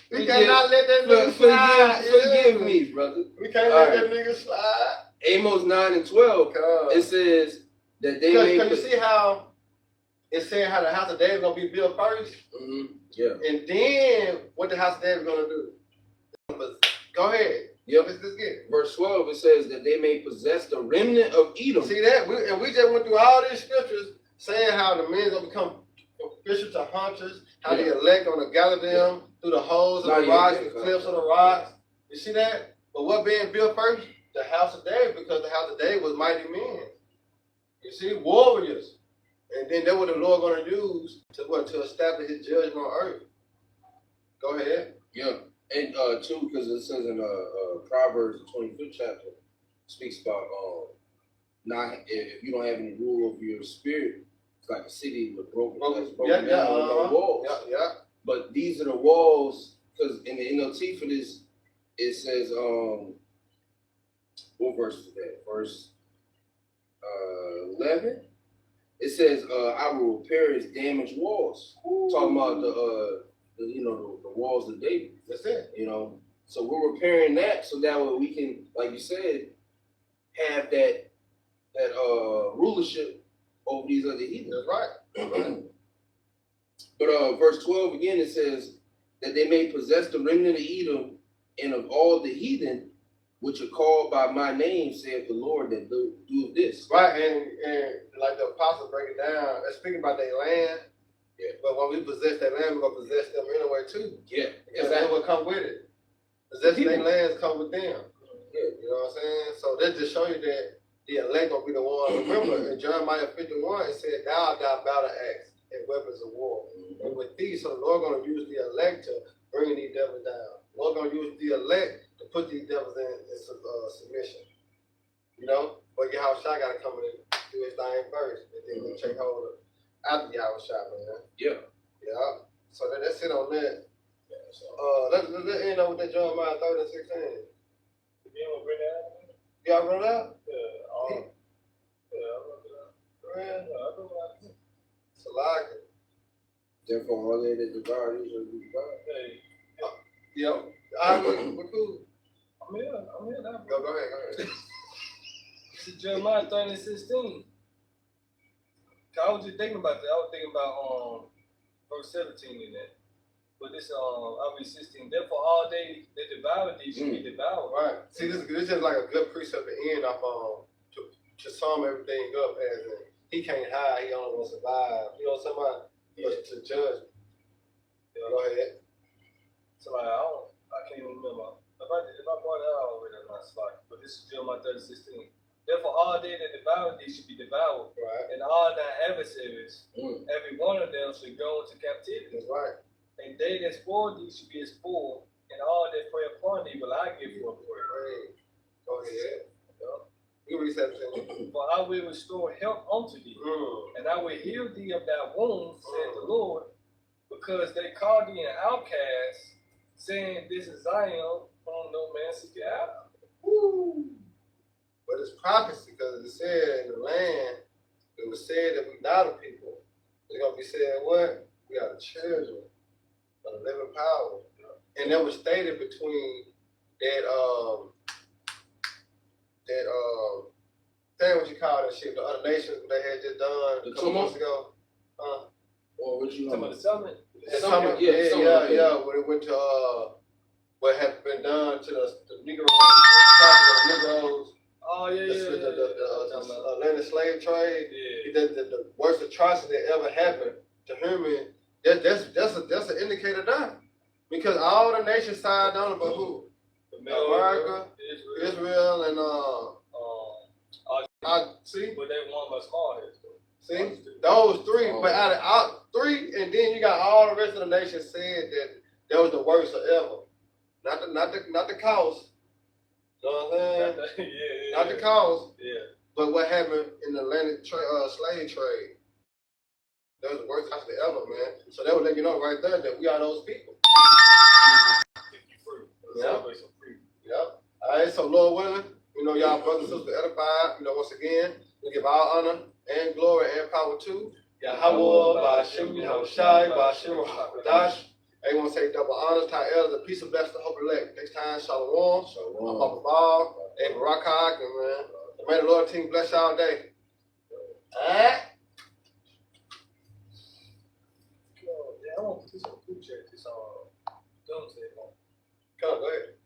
We cannot let that nigga slide. Forgive me, brother. We can't let that nigga slide. Amos 9 and 12. It says that they may. Because you see how it's saying how the house of David gonna be built first. Mm-hmm. Yeah. And then what the house of David gonna do? Go ahead. Yep. Let's get it. Verse 12, it says that they may possess the remnant of Edom. See that? We just went through all these scriptures saying how the men gonna become official to hunters, how the elect gonna gather them through the holes of the rocks, the cliffs of the rocks. You see that? But what being built first? The house of David, because the house of David was mighty men. You see, warriors. And then that's what the Lord gonna use to establish his judgment on earth. Go ahead. Yeah. And too, because it says in Proverbs, the 25th chapter, speaks about not if you don't have any rule over your spirit, it's like a city with broken down with no walls. Yeah. But these are the walls, because in the NLT for this, it says what verse is that? Verse 11. It says, "I will repair his damaged walls." Ooh. Talking about the walls of David. That's it. So we're repairing that so that way we can, like you said, have that rulership over these other heathen. That's right. But verse 12 again, it says that they may possess the remnant of Edom and of all the heathen which are called by my name, saith the Lord, that do this. Right, and like the apostles break it down, they're speaking about their land. Yeah. But when we possess that land, we're gonna possess them anyway too. Yeah. Because that will come with it. Possessing their lands come with them. Yeah. You know what I'm saying? So that just show you that the elect gonna be the one. Remember in Jeremiah 51, it said, "Thou art battle axe and weapons of war." Mm-hmm. And with these, so the Lord gonna use the elect to bring these devils down. The Lord gonna use the elect to put these devils in submission. But Yahweh Shai gotta come in and do his thing first, and then we'll take hold of after Yahweh Shai, man. Yeah. Yeah. So that's it on that. Yeah, so. Let's end up with that Jeremiah 30 and 16. You want to bring that out? Y'all run it out? Yeah. I wrote it out. I wrote it out. Salaka. Therefore, all they that devour these shall be devoured. Hey. Yep. All right, we're cool. I'm here now. Go ahead. This is Jeremiah 30 and 16. I was just thinking about that. I was thinking about verse 17 in that. But this I'll be 16. Therefore, all they that devour thee should be devoured. Right. See, this is just like a good precept to end off on to sum everything up as in he can't hide, he only will survive. You know what I'm talking about? But to judge. Go ahead. So like I can't even remember. If I brought it out already, that's not slide. But this is Jeremiah 30 and 16. Therefore, all they that devour thee should be devoured. Right. And all thy adversaries, every one of them should go into captivity. That's right. And And they that spoil thee should be spoiled, and all that prey upon thee will I give for a prey. Right. Go ahead. You read 17. For I will restore health unto thee, and I will heal thee of thy wounds, said the Lord, because they called thee an outcast, saying, This is Zion, whom no man seeketh out. Woo. But it's prophecy because it said in the land, it was said that we not a people. They're gonna be saying what? We are the children of the living power. And that was stated between that thing what you call that shit, the other nations they had just done The a couple months tumult? ago. Or what you Some of know? the summit. Summit, When it went to what had been done to the Negroes, the Negroes, Oh yeah, the Atlantic slave trade. yeah. The worst atrocity that ever happened to human. That's an indicator there, because all the nations signed on it, but who? America, Israel, and see. But they won by small heads though. See, those three, but out of three, and then you got all the rest of the nations saying that was the worst of ever. Not the cost. You know what I'm saying? Yeah. Not the cost, Yeah. but what happened in the Atlantic slave trade. That was the worst accident ever, man. So that would let you know right there that we are those people. Yeah. Yep. All right. So Lord willing, y'all brothers and sisters edified. Once again, we give all honor and glory and power to Yahweh, Ba'ashem, Yahushai, Ba'ashem, Hakadosh. Everyone say double honors, tie elders, a piece of blessed, hope elect. Next time, Shalom, Papa Ball, and Barakah, man. May the Lord team bless y'all day. All right. I want to do some food check. This Doomsday. Come on, go ahead.